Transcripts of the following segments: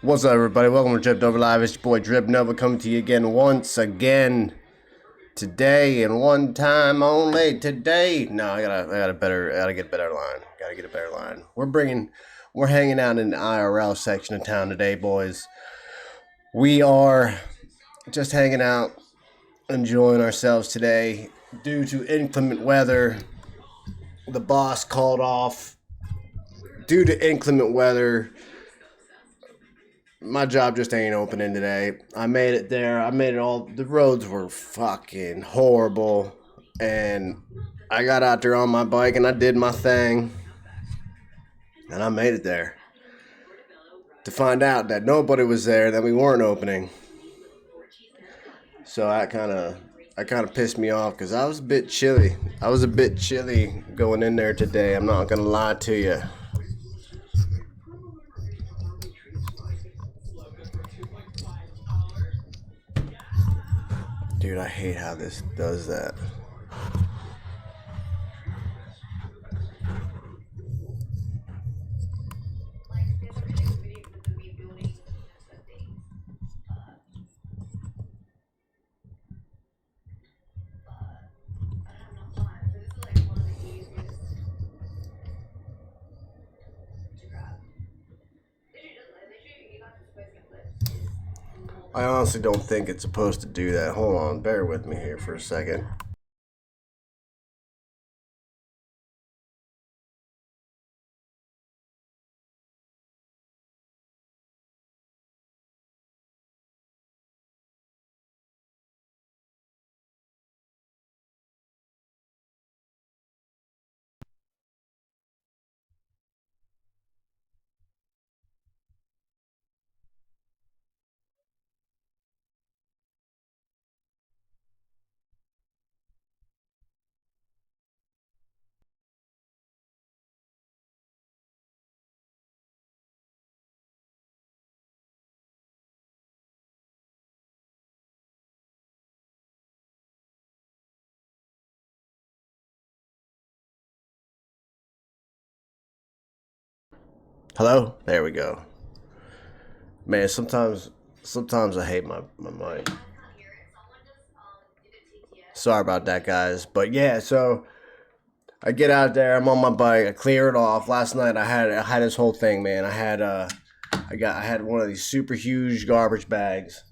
What's up, everybody? Welcome to Drip Nova Live. It's your boy Drip Nova coming to you again once again today and one time only today. No, I gotta get a better line. Gotta get a better line. We're hanging out in the IRL section of town today, boys. We are just hanging out, enjoying ourselves today due to inclement weather. The boss called off due to inclement weather. My job just ain't opening today. I made it there. I made it all. The roads were fucking horrible. And I got out there on my bike and I did my thing. And I made it there. To find out that nobody was there, that we weren't opening. So that kind of pissed me off because I was a bit chilly. I was a bit chilly going in there today. I'm not going to lie to you. Dude, I hate how this does that. I honestly don't think it's supposed to do that. Hold on, bear with me here for a second. Hello? There we go. Man, sometimes I hate my mic. Sorry about that, guys. But yeah, so I get out there, I'm on my bike, I clear it off. Last night I had this whole thing, man. I had one of these super huge garbage bags.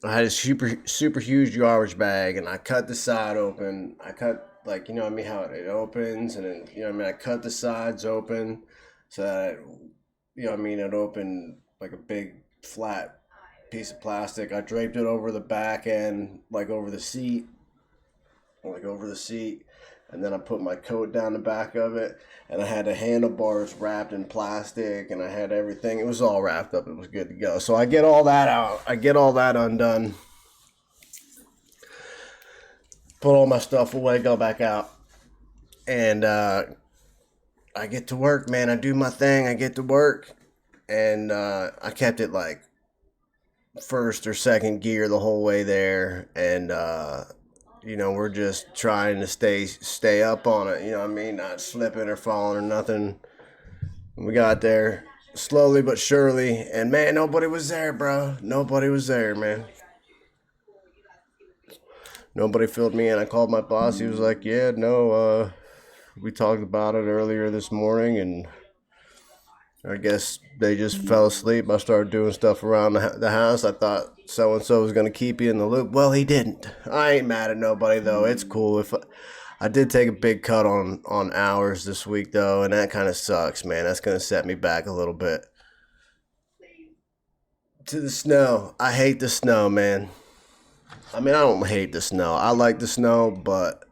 I had a super huge garbage bag, and I cut the side open. I cut, like, you know what I mean, how it opens, and then, you know what I mean, I cut the sides open so that, you know what I mean, it opened like a big flat piece of plastic. I draped it over the back end, like over the seat, and then I put my coat down the back of it, and I had the handlebars wrapped in plastic, and I had everything. It was all wrapped up. It was good to go. So I get all that out. I get all that undone. Put all my stuff away, go back out, and I get to work, man. I do my thing. I get to work, and I kept it like first or second gear the whole way there, and you know, we're just trying to stay up on it, you know what I mean, not slipping or falling or nothing. We got there slowly but surely, and man, nobody was there, bro. Nobody was there, man. Nobody filled me in. I called my boss. He was like, yeah, no, we talked about it earlier this morning, and I guess they just fell asleep. I started doing stuff around the house. I thought so-and-so was going to keep you in the loop. Well, he didn't. I ain't mad at nobody, though. It's cool. If I did take a big cut on hours this week, though, and that kind of sucks, man. That's going to set me back a little bit. To the snow. I hate the snow, man. I mean, I don't hate the snow. I like the snow, but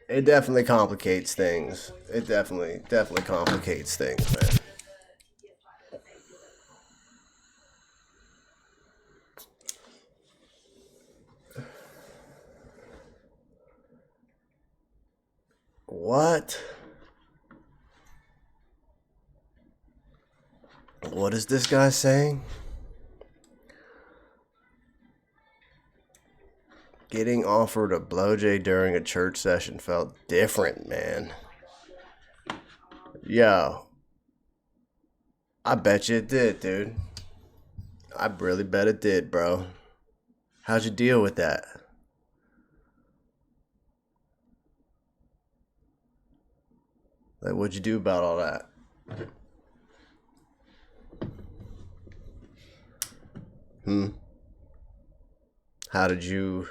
it definitely complicates things. It definitely complicates things, man. What? What is this guy saying? Getting offered a blowjay during a church session felt different, man. Yo, I bet you it did, dude. I really bet it did, bro. How'd you deal with that? Like, what'd you do about all that? How did you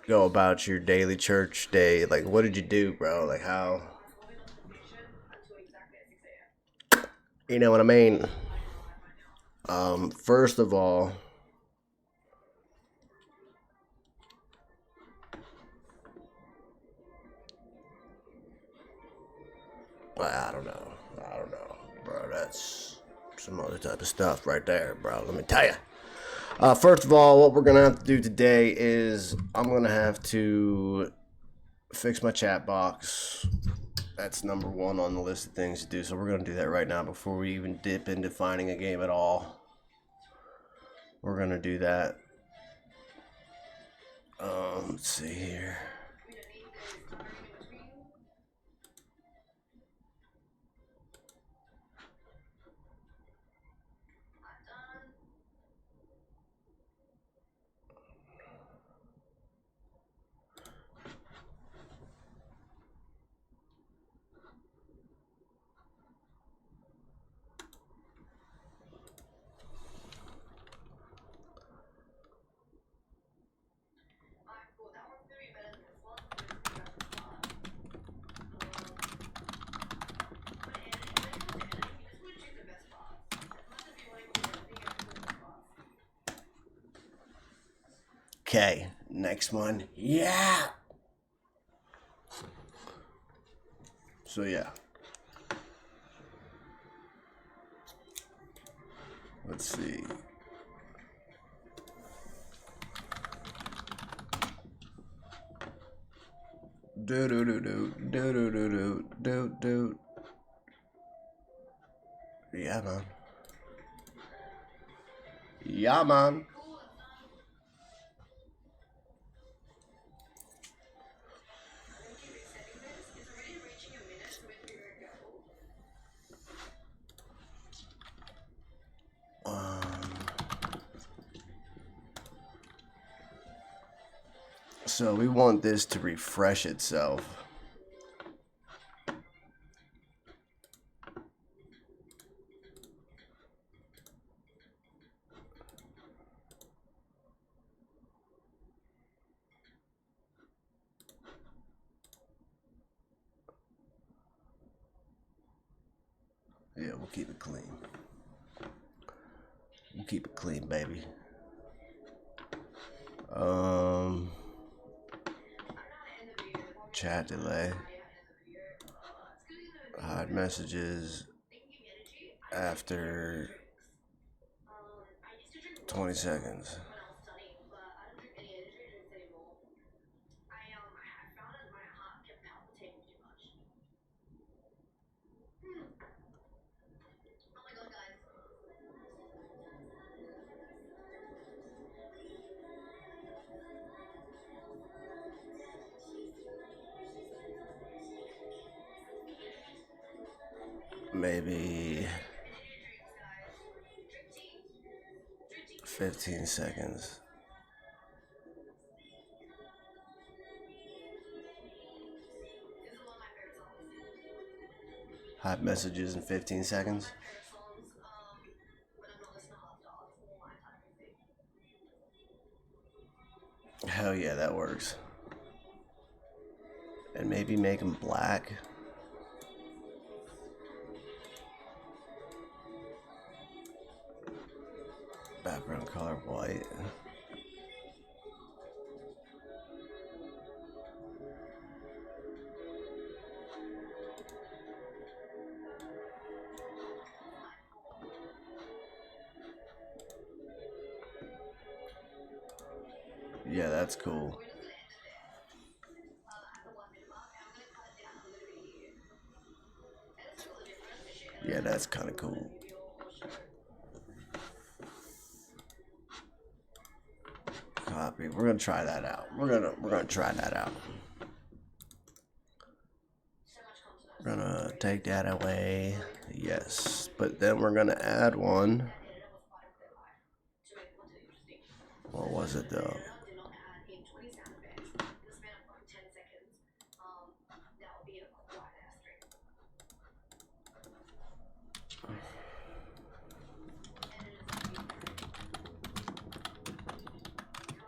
go about your daily church day? Like, what did you do, bro? Like, how? You know what I mean? First of all, I don't know. Bro. That's some other type of stuff right there, bro. Let me tell you. First of all, what we're gonna have to do today is I'm gonna have to fix my chat box. That's number one on the list of things to do. So we're gonna do that right now before we even dip into finding a game at all. We're gonna do that. Let's see here. Okay, next one. Yeah. So yeah. Let's see. Do. Yeah, man. Yeah, man. So we want this to refresh itself. Yeah, we'll keep it clean. We'll keep it clean, baby. Chat delay. Hide messages after 20 seconds. Maybe 15 seconds. Hot messages in 15 seconds. Hell yeah, that works. And maybe make them black. Background color white. Yeah, that's cool. Yeah, that's kind of cool. Copy. We're gonna try that out. We're gonna try that out. We're gonna take that away. Yes, but then we're gonna add one. What was it though?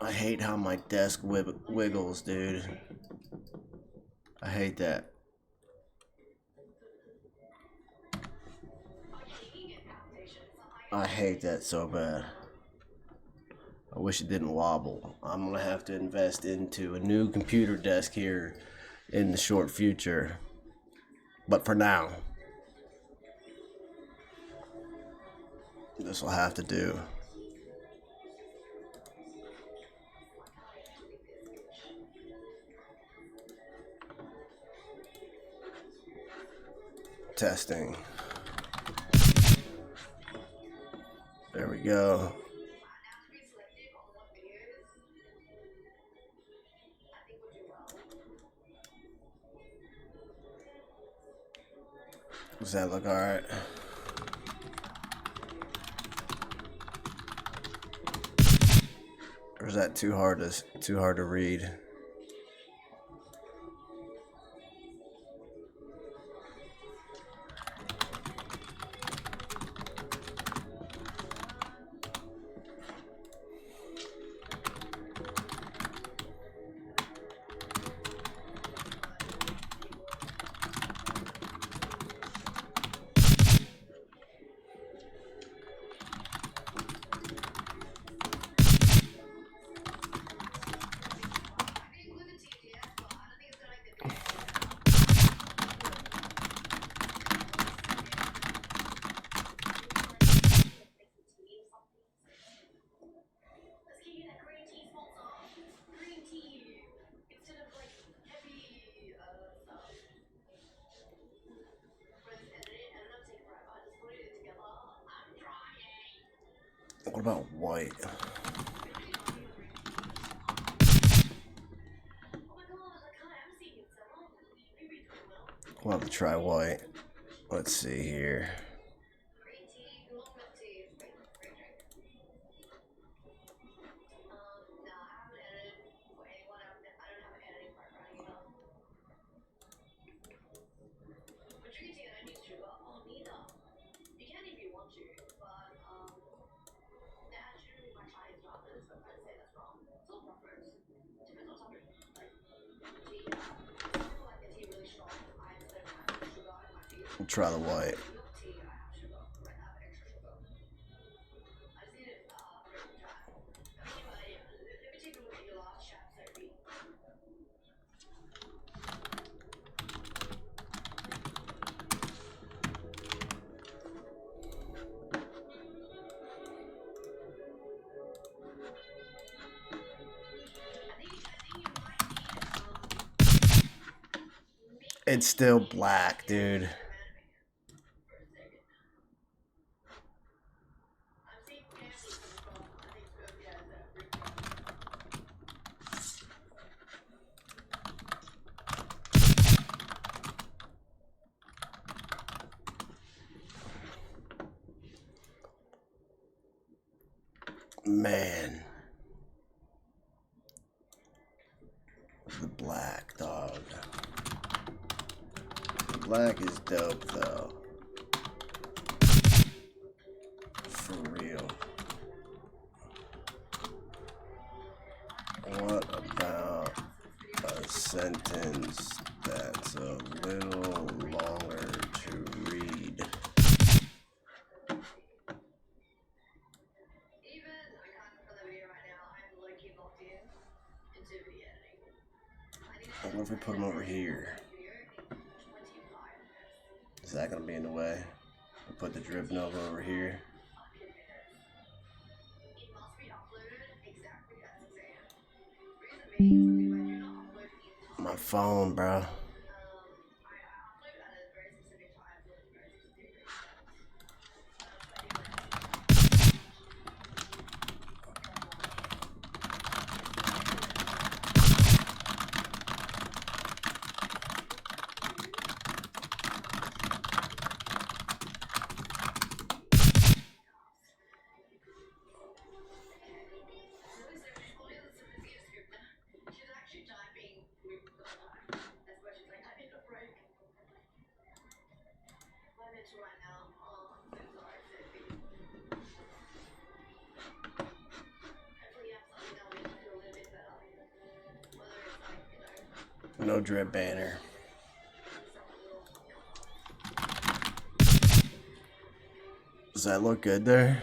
I hate how my desk wiggles, dude. I hate that. I hate that so bad. I wish it didn't wobble. I'm gonna have to invest into a new computer desk here in the short future. But for now, this will have to do. Testing. There we go. Does that look all right? Or is that too hard to read? What about white? We'll have to try white. Let's see here. We'll try the white. It's still black, dude. Man. The black, dog. The black is dope, though. For real. What about a sentence that's a little longer to read? What if we put them over here? Is that gonna be in the way? We'll put the drip nova over here. My phone, bro. No drip banner. Does that look good there?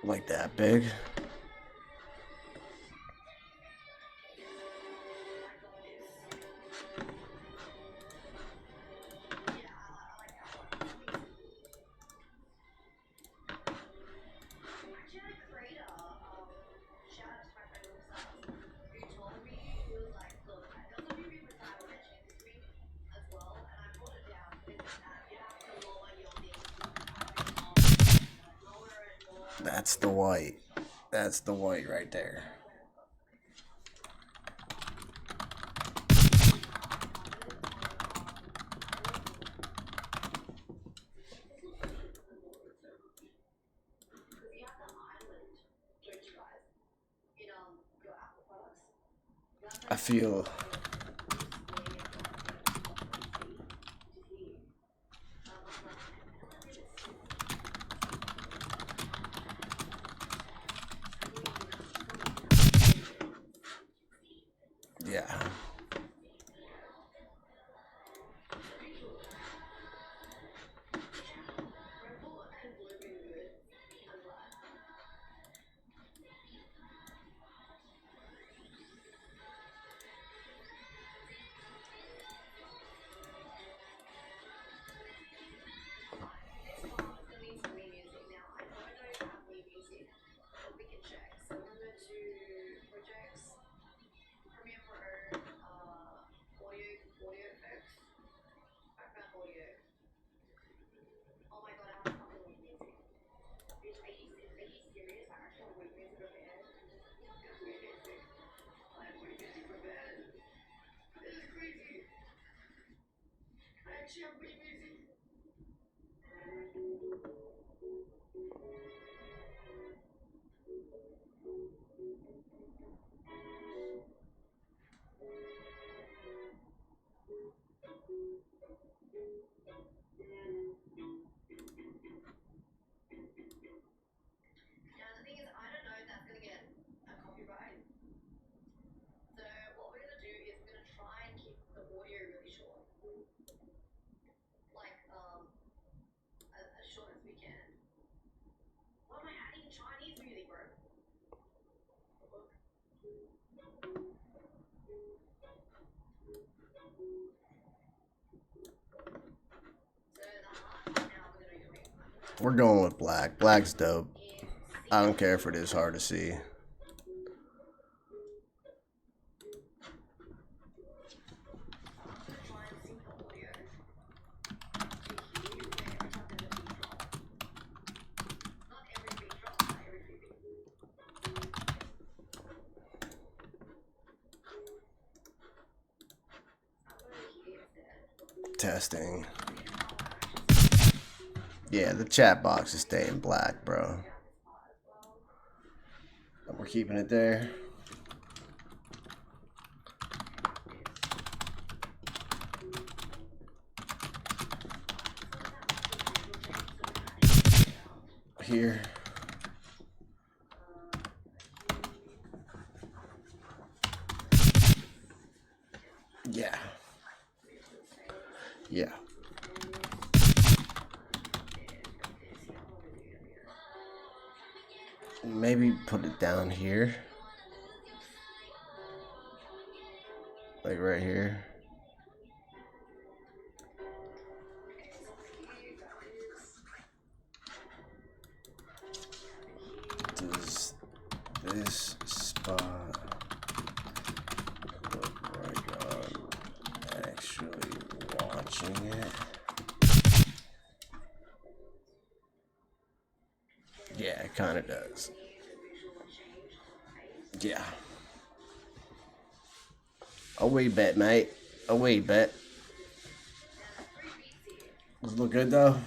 Like that big? That's the white. That's the white right there. I feel yeah. We're going with black. Black's dope. I don't care if it is hard to see. Testing. Yeah, the chat box is staying black, bro. And we're keeping it there. Here. Yeah. Yeah. Maybe put it down here. Like right here. Does this spot look like actually watching it. Yeah, it kind of does. Yeah. A wee bit, mate. A wee bit. Does it look good, though?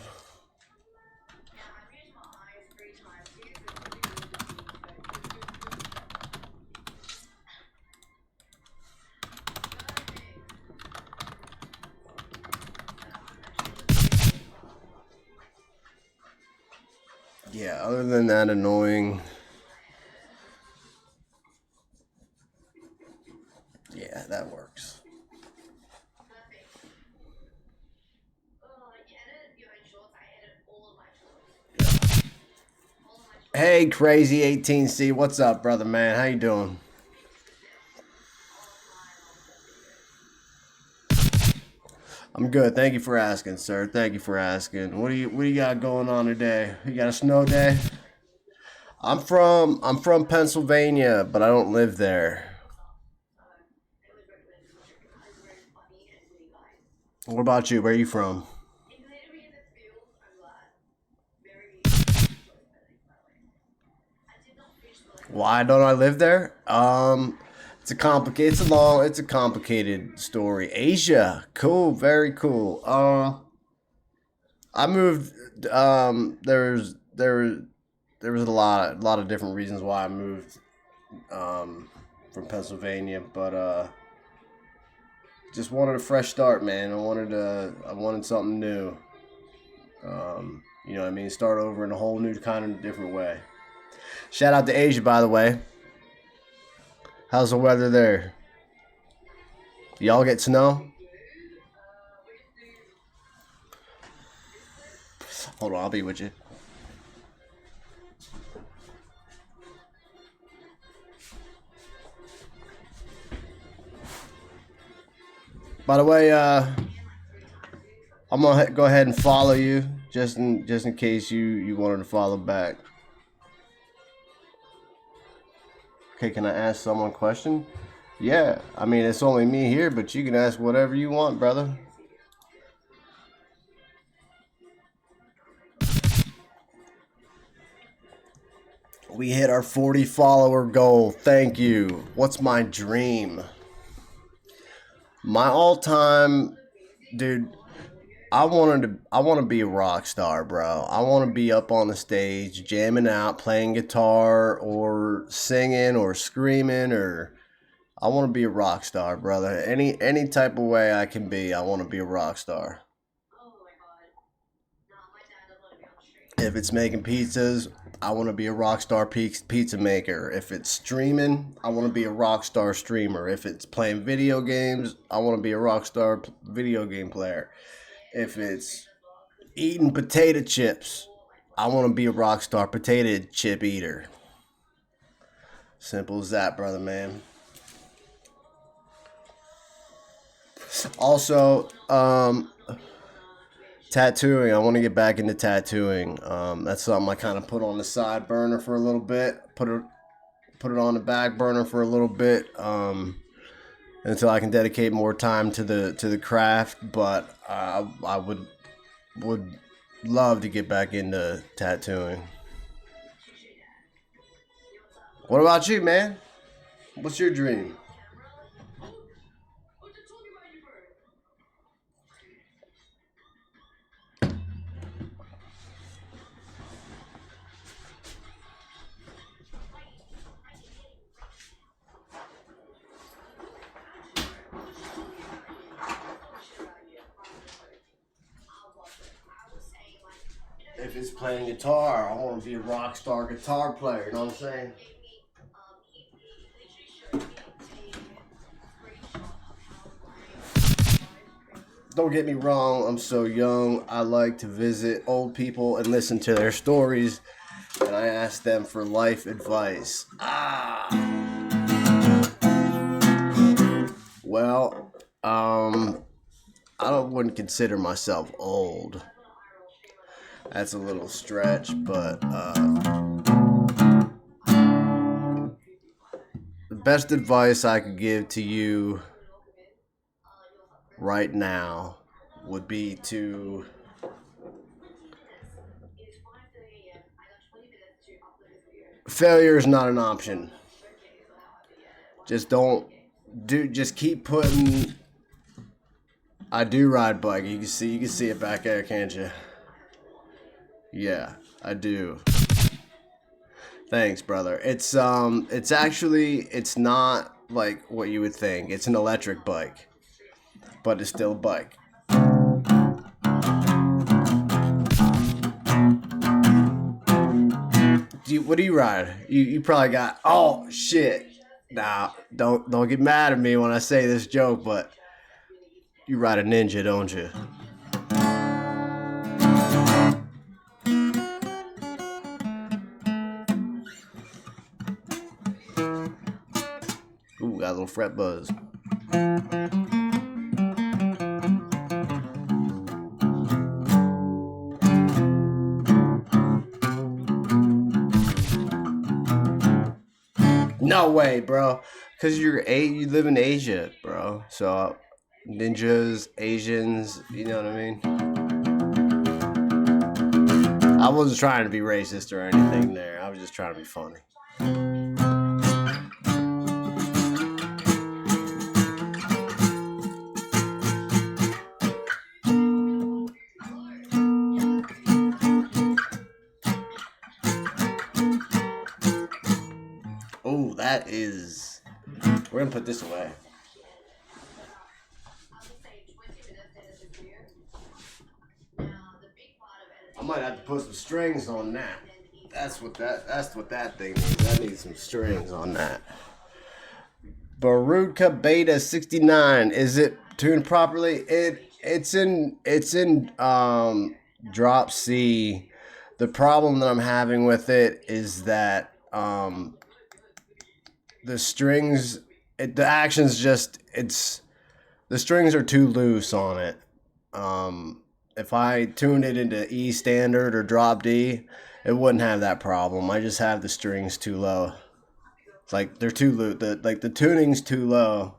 Yeah, other than that annoying... Yeah, that works. Hey, Crazy 18C, what's up, brother man? How you doing? I'm good. Thank you for asking, sir. Thank you for asking. What do you got going on today? You got a snow day? I'm from Pennsylvania, but I don't live there. What about you? Where are you from? Why don't I live there? It's a complicated story. Asia, cool, very cool. I moved. There was a lot of different reasons why I moved from Pennsylvania, but just wanted a fresh start, man. I wanted something new. You know what I mean? Start over in a whole new kind of different way. Shout out to Asia, by the way. How's the weather there? Y'all get snow? Hold on, I'll be with you. By the way, I'm gonna go ahead and follow you just in case you wanted to follow back. Okay, can I ask someone a question? Yeah, I mean it's only me here, but you can ask whatever you want, brother. We hit our 40 follower goal. Thank you. What's my dream? My all-time, dude, I want to be a rock star, bro. I want to be up on the stage jamming out, playing guitar or singing or screaming, or I want to be a rock star, brother. Any type of way I can be, I want to be a rock star. If it's making pizzas, I want to be a rock star pizza maker. If it's streaming, I want to be a rock star streamer. If it's playing video games, I want to be a rock star video game player. If it's eating potato chips, I want to be a rock star potato chip eater. Simple as that, brother, man. Also, tattooing. I want to get back into tattooing. That's something I kind of put on the side burner for a little bit. Put it on the back burner for a little bit until I can dedicate more time to the craft. But I would love to get back into tattooing. What about you, man? What's your dream? If it's playing guitar, I want to be a rock star guitar player. You know what I'm saying? Don't get me wrong, I'm so young. I like to visit old people and listen to their stories, and I ask them for life advice. Well, wouldn't consider myself old. That's a little stretch, but the best advice I could give to you right now would be to failure is not an option. Just don't do. Just keep putting. I do ride bike. You can see it back there, can't you? Yeah, I do. Thanks, brother. It's not like what you would think. It's an electric bike, but it's still a bike. What do you ride? You probably got. Oh shit! Nah, don't get mad at me when I say this joke, but you ride a Ninja, don't you? Ooh, got a little fret buzz. No way, bro. Cause you live in Asia, bro. So ninjas, Asians, you know what I mean? I wasn't trying to be racist or anything there. I was just trying to be funny. Oh, that is. We're gonna put this away. I might have to put some strings on that. That's what that thing needs. I need some strings on that. Baruka Beta 69. Is it tuned properly? It's in drop C. The problem that I'm having with it is that the strings, the action's just, the strings are too loose on it. If I tuned it into E standard or drop D, it wouldn't have that problem. I just have the strings too low. It's like they're too low. The tuning's too low,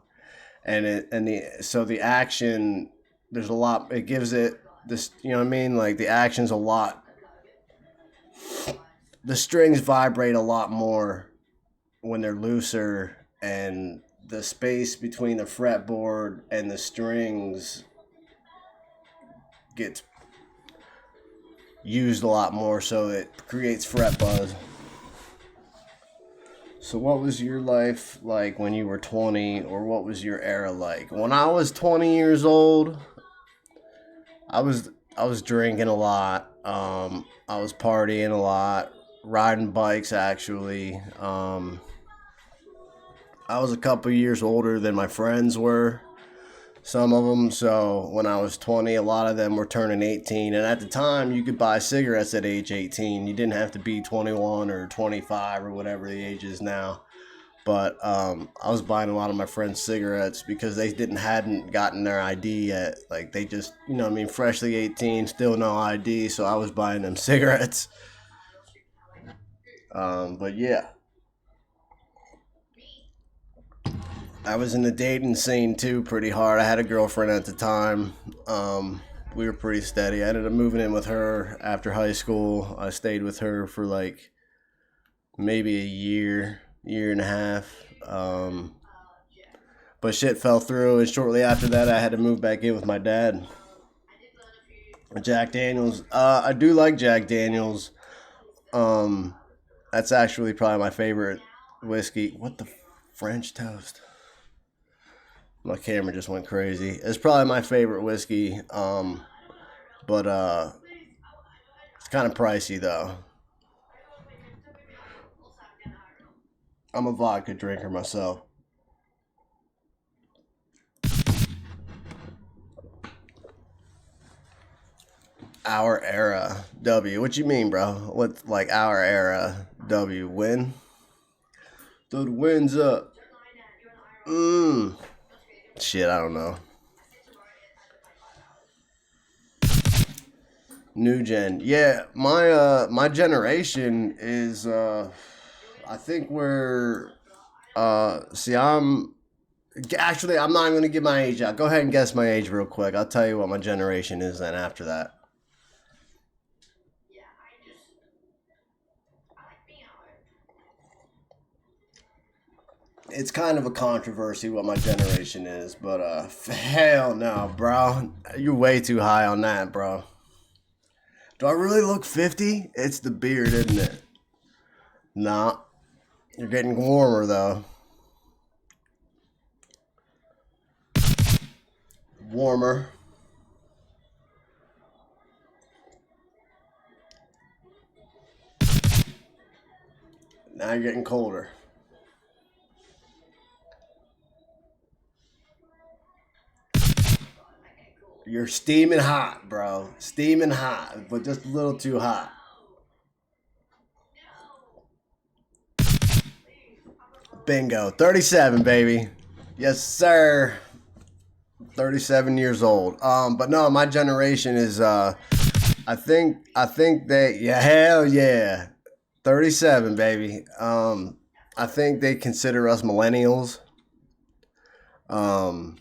so the action, there's a lot. It gives it this. You know what I mean? Like the action's a lot. The strings vibrate a lot more when they're looser, and the space between the fretboard and the strings gets used a lot more, so it creates fret buzz. So what was your life like when you were 20, or what was your era like? When I was 20 years old, I was drinking a lot. I was partying a lot, riding bikes actually. I was a couple years older than my friends were. Some of them. So when I was 20, a lot of them were turning 18. And at the time, you could buy cigarettes at age 18. You didn't have to be 21 or 25 or whatever the age is now. But I was buying a lot of my friends cigarettes because they hadn't gotten their ID yet. Like they just, you know what I mean, freshly 18, still no ID. So I was buying them cigarettes. But yeah. I was in the dating scene too pretty hard. I had a girlfriend at the time. We were pretty steady. I ended up moving in with her after high school. I stayed with her for like maybe a year and a half. But shit fell through, and shortly after that I had to move back in with my dad. Jack Daniels. I do like Jack Daniels. That's actually probably my favorite whiskey. What the French toast? My camera just went crazy. It's probably my favorite whiskey, but it's kind of pricey though. I'm a vodka drinker myself. Our era, W. What you mean, bro? What, like our era, W? Win? Throw the wins up. Shit, I don't know. New gen. Yeah, my generation is I think we're I'm Actually, I'm not even gonna give my age out. Go ahead and guess my age real quick. I'll tell you what my generation is then after that. It's kind of a controversy what my generation is, but hell no, bro. You're way too high on that, bro. Do I really look 50? It's the beard, isn't it? Nah. You're getting warmer though. Warmer. Now you're getting colder. You're steaming hot, bro. Steaming hot, but just a little too hot. Bingo. 37, baby. Yes, sir. 37 years old. But no, my generation is I think that yeah, hell yeah. 37, baby. I think they consider us millennials. Um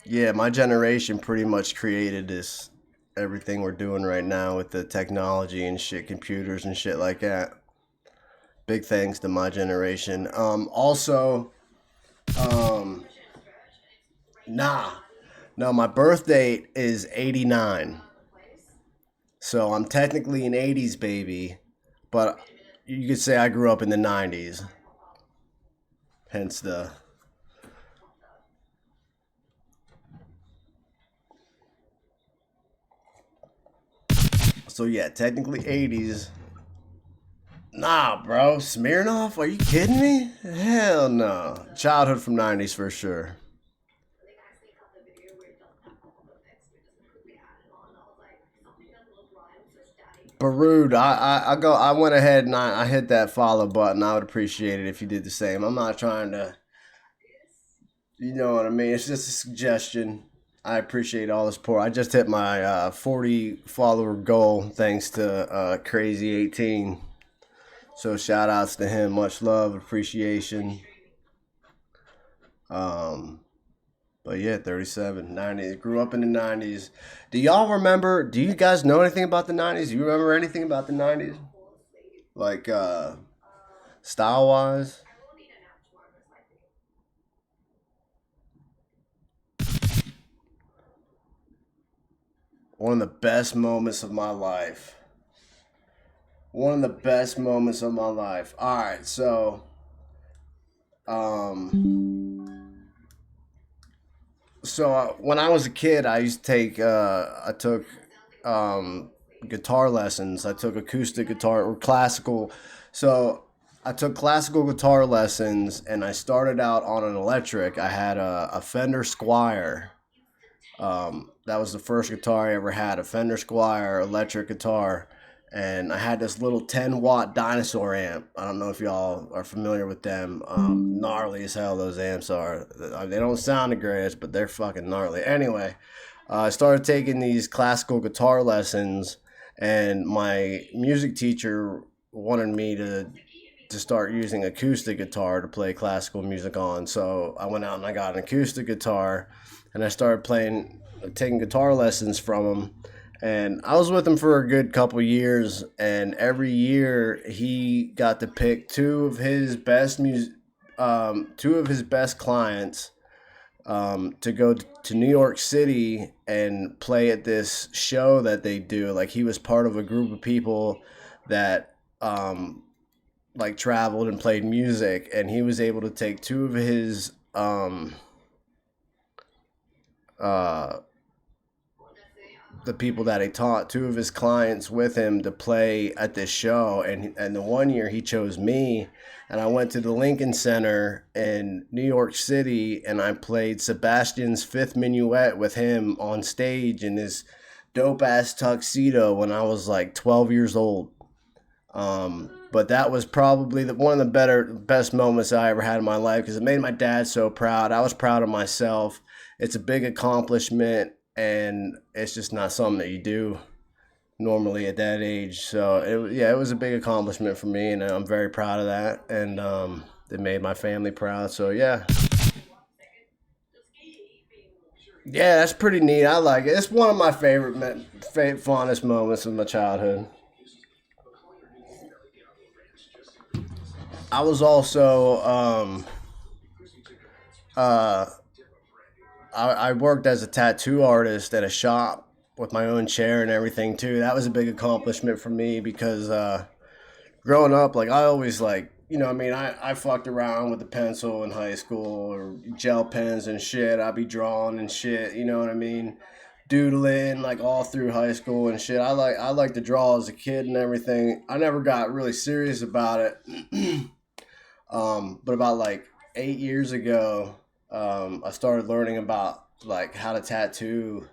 yeah, my generation pretty much created this everything we're doing right now with the technology and shit, computers and shit like that. Big thanks to my generation. Also, um, nah, no, my birth date is 89. So I'm technically an 80s baby, but you could say I grew up in the 90s. Hence the. So yeah, technically 80s. Nah, bro. Smirnoff? Are you kidding me? Hell no. Childhood from 90s for sure. Barood, I went ahead and I hit that follow button. I would appreciate it if you did the same. I'm not trying to, you know what I mean. It's just a suggestion. I appreciate all the support. I just hit my 40 follower goal thanks to Crazy 18. So shout outs to him. Much love, appreciation. Um, but yeah, 37, 90s. Grew up in the 90s. Do y'all remember? Do you guys know anything about the 90s? Do you remember anything about the 90s? Like style wise? One of the best moments of my life. One of the best moments of my life. All right, so um, when I was a kid, I took um, guitar lessons. I took acoustic guitar or classical. So I took classical guitar lessons, and I started out on an electric. I had a Fender Squire. That was the first guitar I ever had, a Fender Squire electric guitar. And I had this little 10-watt dinosaur amp. I don't know if y'all are familiar with them. Gnarly as hell those amps are. They don't sound the greatest, but they're fucking gnarly. Anyway, I started taking these classical guitar lessons, and my music teacher wanted me to start using acoustic guitar to play classical music on. So I went out and I got an acoustic guitar, and I started taking guitar lessons from him. And I was with him for a good couple years, and every year he got to pick two of his best clients to go to New York City and play at this show that they do. Like he was part of a group of people that like traveled and played music, and he was able to take two of his uh, the people that he taught, two of his clients with him to play at this show. And the one year he chose me, and I went to the Lincoln Center in New York City, and I played Sebastian's Fifth Minuet with him on stage in this dope ass tuxedo when I was like 12 years old. But that was probably one of the best moments I ever had in my life, because it made my dad so proud. I was proud of myself. It's a big accomplishment, and it's just not something that you do normally at that age. So it was a big accomplishment for me, and I'm very proud of that. And it made my family proud. So yeah, Yeah, that's pretty neat. I like it. It's one of my fondest moments of my childhood. I was also uh, I worked as a tattoo artist at a shop with my own chair and everything too. That was a big accomplishment for me because growing up, like I always like, I mean, I fucked around with the pencil in high school or gel pens and shit. I'd be drawing and shit, you know what I mean? Doodling like all through high school and shit. I like to draw as a kid and everything. I never got really serious about it. But about like 8 years ago, I started learning about like how to tattoo.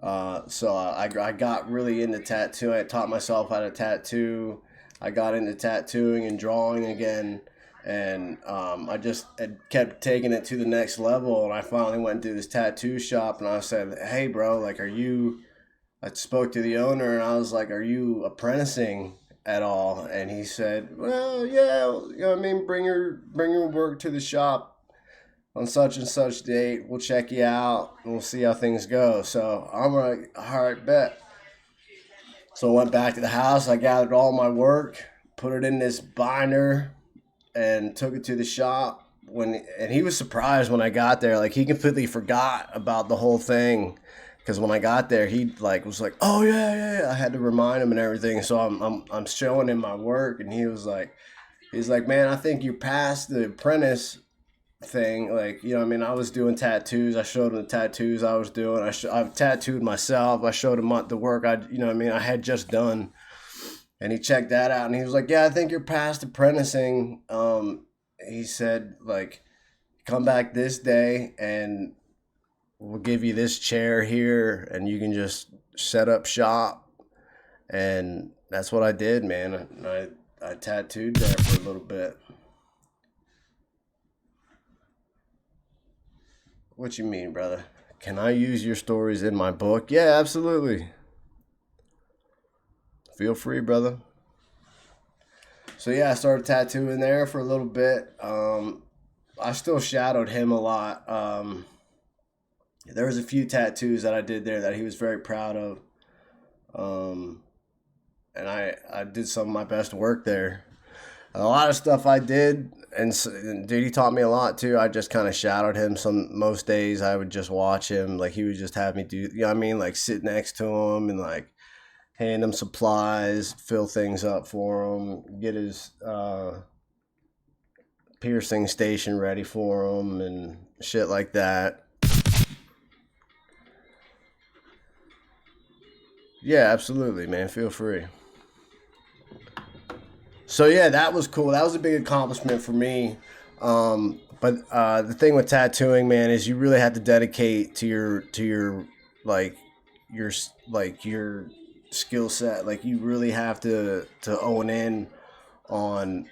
So I got really into tattoo. I taught myself how to tattoo. I got into tattooing and drawing again, and I just had kept taking it to the next level. And I finally went to this tattoo shop, and I said, "Hey, bro, like, are you?" I spoke to the owner, and I was like, "Are you apprenticing at all?" And he said, "Well, yeah, you know what I mean. Bring your work to the shop on such and such date. We'll check you out and we'll see how things go." So I'm like, all right, bet. So I went back to the house. I gathered all my work, put it in this binder, and took it to the shop. And he was surprised when I got there. Like he completely forgot about the whole thing. Because when I got there, he like was like, "Oh yeah, yeah, yeah." I had to remind him and everything. So I'm showing him my work, and he's like, "Man, I think you passed the apprentice thing." Like, I mean, I was doing tattoos. I showed him the tattoos I was doing. I've tattooed myself. I showed him the work what I mean, I had just done. And he checked that out and he was like, "Yeah, I think you're past apprenticing." He said, like, "Come back this day and we'll give you this chair here and you can just set up shop." And that's what I did, man. I tattooed there for a little bit. What you mean, brother? Can I use your stories in my book? Yeah, absolutely. Feel free, brother. So yeah, I started tattooing there for a little bit. I still shadowed him a lot. There was a few tattoos that I did there that he was very proud of. Um, and I did some of my best work there. A lot of stuff I did, and dude, he taught me a lot too. I just kind of shadowed him. Most days I would just watch him, like he would just have me do, what I mean, like sit next to him and like hand him supplies, fill things up for him, get his piercing station ready for him, and shit like that. Yeah, absolutely, man. Feel free. So yeah, that was cool. That was a big accomplishment for me. But the thing with tattooing, man, is you really have to dedicate to your like your skill set. Like you really have to own in on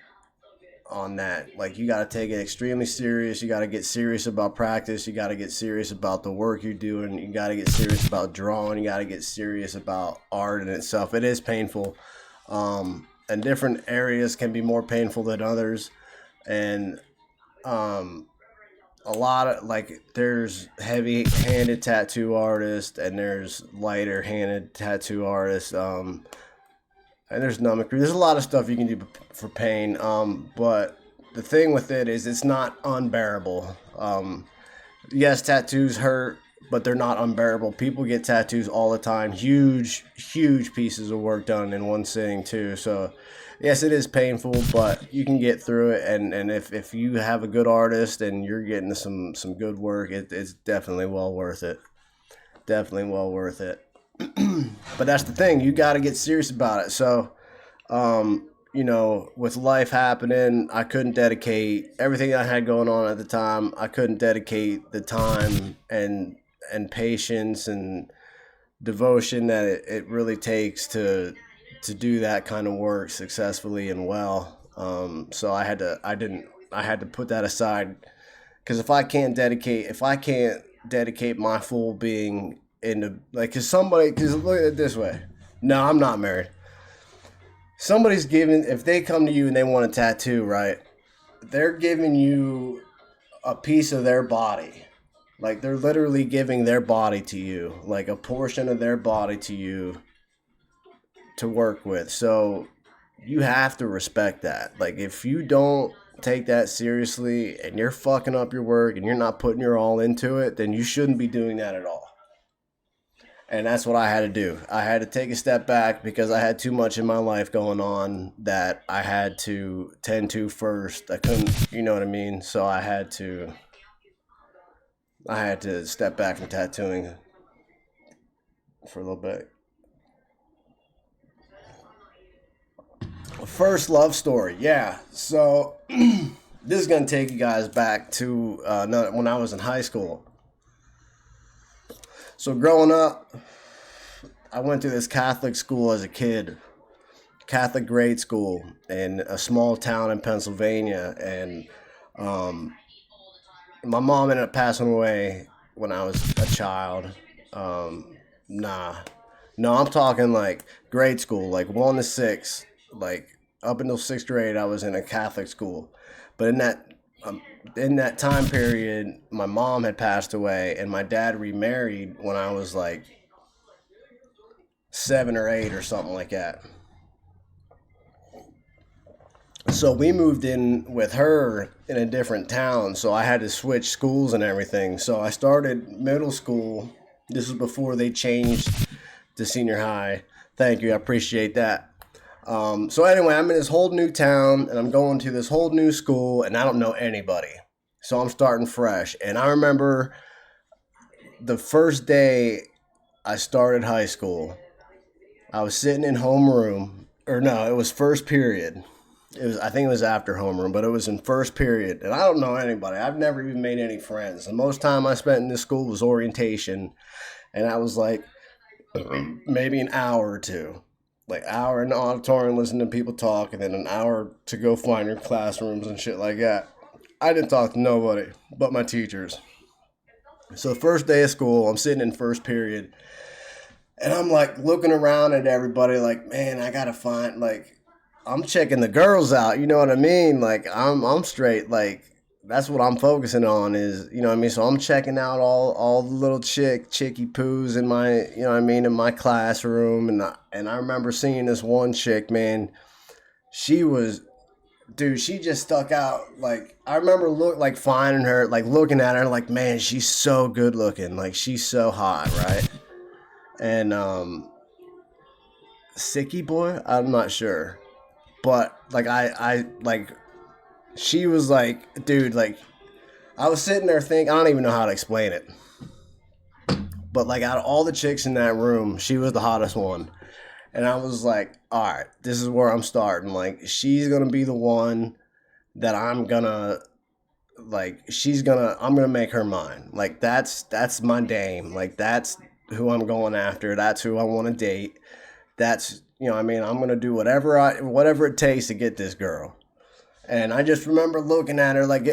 that. Like you got to take it extremely serious. You got to get serious about practice. You got to get serious about the work you're doing. You got to get serious about drawing. You got to get serious about art in itself. It is painful. And different areas can be more painful than others. And um, a lot of like there's heavy-handed tattoo artists and there's lighter-handed tattoo artists. And there's mimicry. There's a lot of stuff you can do for pain. But the thing with it is it's not unbearable. Yes, tattoos hurt, but they're not unbearable. People get tattoos all the time. Huge, huge pieces of work done in one sitting too. So, yes, it is painful, but you can get through it. And if you have a good artist and you're getting some good work, it's definitely well worth it. Definitely well worth it. But that's the thing. You got to get serious about it. So, with life happening, I couldn't dedicate everything I had going on at the time. I couldn't dedicate the time and patience and devotion that it really takes to do that kind of work successfully and well. So I had to put that aside because if I can't dedicate my full being into like, because look at it this way. No, I'm not married. Somebody's giving, if they come to you and they want a tattoo, right? They're giving you a piece of their body. Like, they're literally giving their body to you, like a portion of their body to you to work with. So you have to respect that. Like, if you don't take that seriously and you're fucking up your work and you're not putting your all into it, then you shouldn't be doing that at all. And that's what I had to do. I had to take a step back because I had too much in my life going on that I had to tend to first. I couldn't, you know what I mean? So I had to step back from tattooing for a little bit. First love story, yeah. So this is gonna take you guys back to when I was in high school. So growing up, I went to this Catholic school as a kid, Catholic grade school in a small town in Pennsylvania, and um, my mom ended up passing away when I was a child. Um, nah, no, I'm talking like grade school, like 1 to 6, like up until 6th grade. I was in a Catholic school, but um, in that time period, my mom had passed away, and my dad remarried when I was like 7 or 8 or something like that. So we moved in with her in a different town, so I had to switch schools and everything. So I started middle school. This was before they changed to senior high. Thank you, I appreciate that. So anyway, I'm in this whole new town, and I'm going to this whole new school, and I don't know anybody. So I'm starting fresh. And I remember the first day I started high school, I was sitting in homeroom, or no, it was first period. I think it was after homeroom, but it was in first period, and I don't know anybody. I've never even made any friends. The most time I spent in this school was orientation, and I was like maybe an hour or two, like hour in the auditorium listening to people talk, and then an hour to go find your classrooms and shit like that. I didn't talk to nobody but my teachers. So the first day of school, I'm sitting in first period, and I'm like looking around at everybody, like, man, I gotta find like. I'm checking the girls out, you know what I mean? Like I'm straight, like that's what I'm focusing on is, you know what I mean? So I'm checking out all the little chicky poos in my, you know what I mean, in my classroom, and I remember seeing this one chick, man. She was, dude, she just stuck out. Like I remember finding her, like looking at her like, man, she's so good looking. Like she's so hot, right? And Sicky boy, I'm not sure. But like I like she was like, dude, like I was sitting there thinking, I don't even know how to explain it. But like out of all the chicks in that room, she was the hottest one. And I was like, all right, this is where I'm starting. Like she's gonna be the one that I'm gonna I'm gonna make her mine. Like that's my dame. Like that's who I'm going after. That's who I want to date. That's, you know what I mean, I'm gonna do whatever it takes to get this girl. And I just remember looking at her like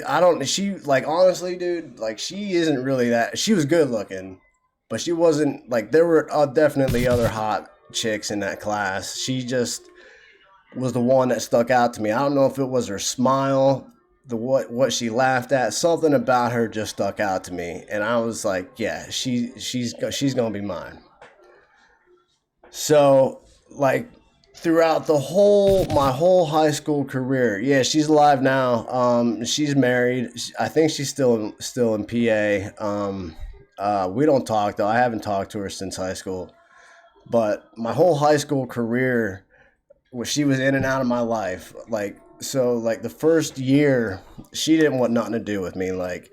she like honestly, dude, like she isn't really that. She was good looking, but she wasn't like there were definitely other hot chicks in that class. She just was the one that stuck out to me. I don't know if it was her smile, what she laughed at, something about her just stuck out to me, and I was like, yeah, she's gonna be mine. So like throughout my whole high school career, yeah, she's alive now. She's married. I think she's still in PA. We don't talk though. I haven't talked to her since high school. But my whole high school career, she was in and out of my life. Like so, like the first year, she didn't want nothing to do with me. Like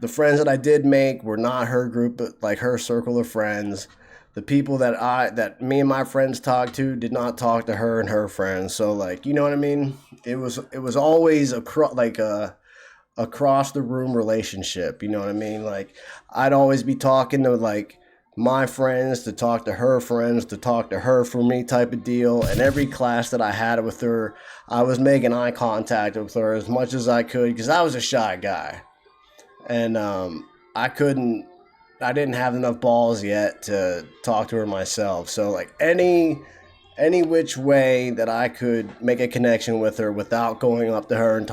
the friends that I did make were not her group, but like her circle of friends. The people that me and my friends talked to did not talk to her and her friends. So like, you know what I mean? It was always across the room relationship. You know what I mean? Like I'd always be talking to like my friends to talk to her friends to talk to her for me type of deal. And every class that I had with her, I was making eye contact with her as much as I could because I was a shy guy. And I didn't have enough balls yet to talk to her myself. So like any which way that I could make a connection with her without going up to her and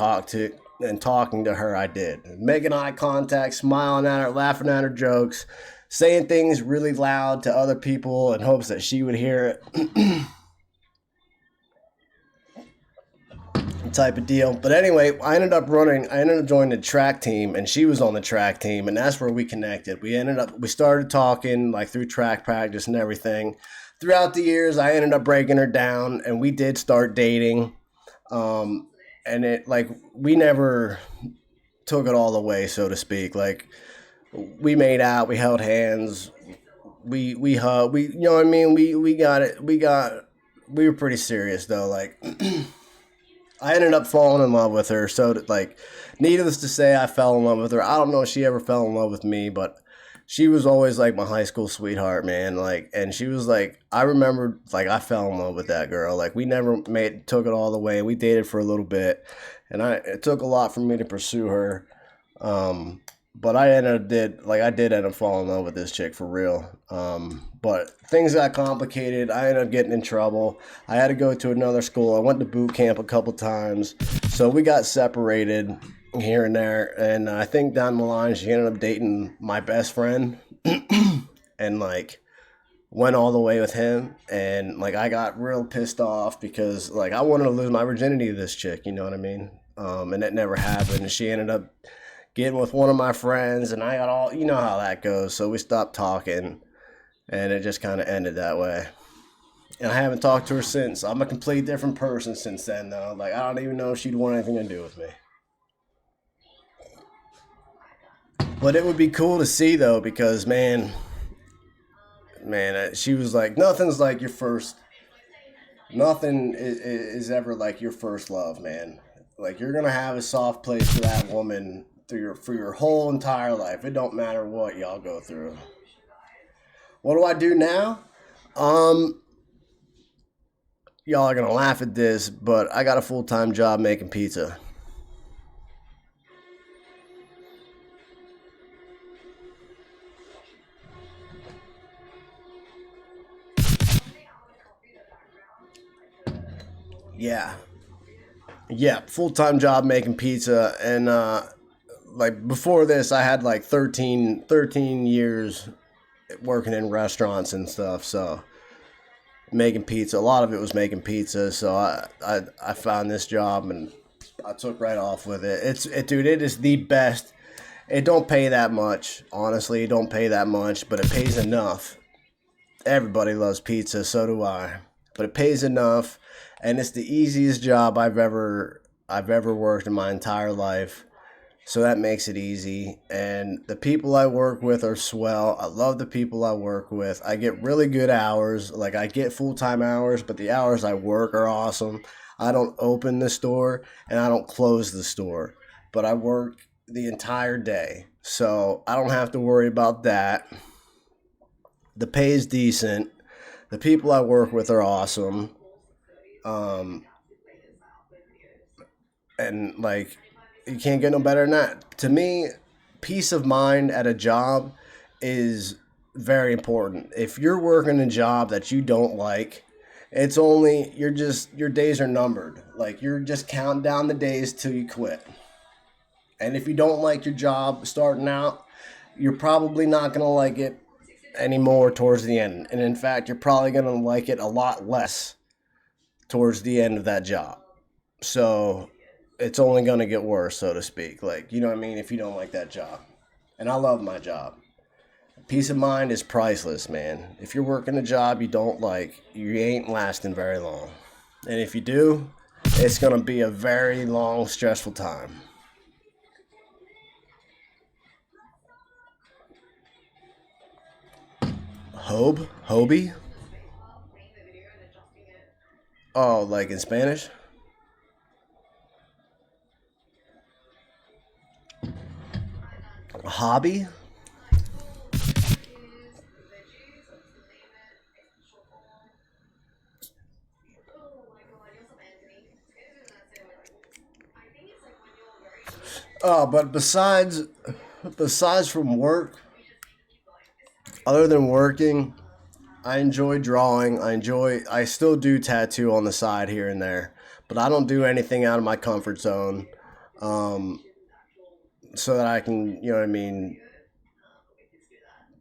and talking to her, I did. Making eye contact, smiling at her, laughing at her jokes, saying things really loud to other people in hopes that she would hear it. Type of deal. But anyway, I ended up joining the track team, and she was on the track team, and that's where we connected. We started talking like through track practice and everything. Throughout the years, I ended up breaking her down, and we did start dating. And it, like, we never took it all the way, so to speak. Like, we made out, we held hands, we hugged, you know what I mean? We got it, we were pretty serious though. Like, I ended up falling in love with her. So, like, needless to say, I fell in love with her. I don't know if she ever fell in love with me, but she was always like my high school sweetheart, man. Like, and she was like, I remember, like, I fell in love with that girl. Like, we never took it all the way. We dated for a little bit, and it took a lot for me to pursue her. But I did end up falling in love with this chick for real. But things got complicated. I ended up getting in trouble. I had to go to another school. I went to boot camp a couple times. So we got separated here and there. And I think down the line, she ended up dating my best friend. And, like, went all the way with him. And, like, I got real pissed off because, like, I wanted to lose my virginity to this chick. You know what I mean? And that never happened. And she ended up getting with one of my friends, and I got all, you know how that goes. So we stopped talking, and it just kind of ended that way. And I haven't talked to her since. I'm a completely different person since then, though. Like, I don't even know if she'd want anything to do with me. But it would be cool to see, though, because, man, she was like, nothing is ever like your first love, man. Like, you're going to have a soft place for that woman for your whole entire life. It don't matter what y'all go through. What do I do now? Y'all are gonna laugh at this, but I got a full-time job making pizza. Yeah. Yeah, full-time job making pizza. And like, before this, I had like 13 years working in restaurants and stuff. So making pizza, a lot of it was making pizza. So I found this job, and I took right off with it. Dude, it is the best. It don't pay that much, honestly. It don't pay that much, but it pays enough. Everybody loves pizza, so do I. But it pays enough, and it's the easiest job I've ever worked in my entire life. So that makes it easy. And the people I work with are swell. I love the people I work with. I get really good hours. Like, I get full-time hours, but the hours I work are awesome. I don't open the store and I don't close the store, but I work the entire day. So I don't have to worry about that. The pay is decent. The people I work with are awesome. Um, and, like, you can't get no better than that. To me, peace of mind at a job is very important. If you're working a job that you don't like, your days are numbered. Like, you're just counting down the days till you quit. And if you don't like your job starting out, you're probably not going to like it anymore towards the end. And in fact, you're probably going to like it a lot less towards the end of that job. So it's only going to get worse, so to speak. Like, you know what I mean? If you don't like that job. And I love my job. Peace of mind is priceless, man. If you're working a job you don't like, you ain't lasting very long. And if you do, it's going to be a very long, stressful time. Hobie? Oh, like in Spanish? Hobby? Oh, but besides from work, other than working, I enjoy drawing. I still do tattoo on the side here and there, but I don't do anything out of my comfort zone. um, so that I can, you know what I mean,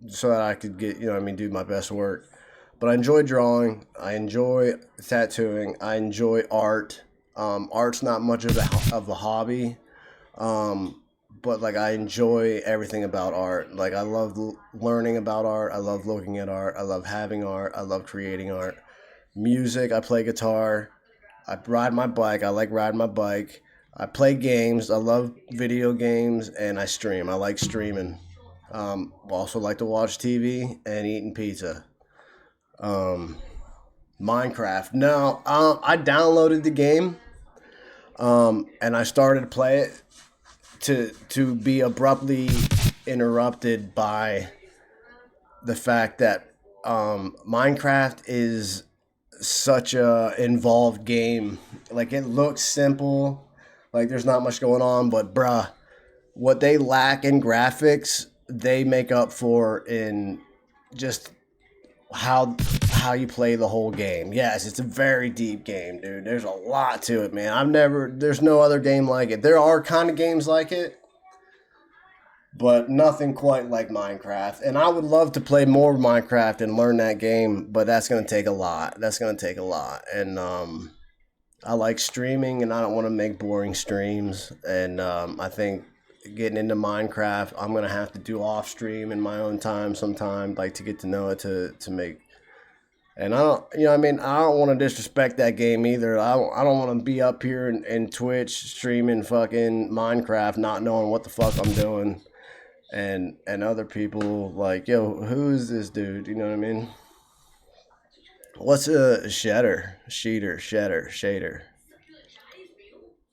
so that I could get, you know what I mean, do my best work. But I enjoy drawing. I enjoy tattooing. I enjoy art. Art's not much of a hobby. Um, but like I enjoy everything about art. Like I love learning about art. I love looking at art. I love having art. I love creating art. Music. I play guitar. I ride my bike. I like riding my bike. I play games. I love video games, and I stream. I like streaming. Also like to watch TV and eating pizza. Um, Minecraft. No, I downloaded the game, and I started to play it to be abruptly interrupted by the fact that Minecraft is such a involved game. Like it looks simple, like there's not much going on, but bruh, what they lack in graphics, they make up for in just how how you play the whole game. Yes, it's a very deep game, dude. There's a lot to it, man. There's no other game like it. There are kind of games like it, but nothing quite like Minecraft. And I would love to play more Minecraft and learn that game, but that's going to take a lot. That's going to take a lot. And I like streaming, and I don't want to make boring streams. And I think getting into Minecraft, I'm going to have to do off stream in my own time sometime, like to get to know it to make. And I don't, you know, what I mean, I don't want to disrespect that game either. I don't want to be up here in Twitch streaming fucking Minecraft, not knowing what the fuck I'm doing. And other people like, yo, who is this dude? You know what I mean? What's a shader?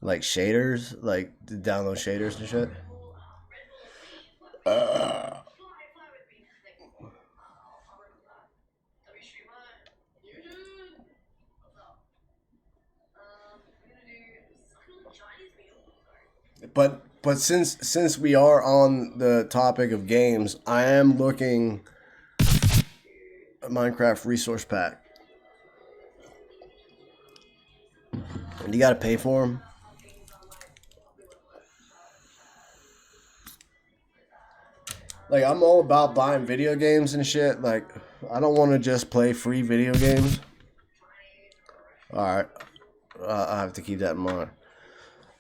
Like shaders, like to download shaders and shit. Uh, but since we are on the topic of games, I am looking at Minecraft resource pack, and you got to pay for them. Like I'm all about buying video games and shit. Like I don't want to just play free video games. All right, I have to keep that in mind.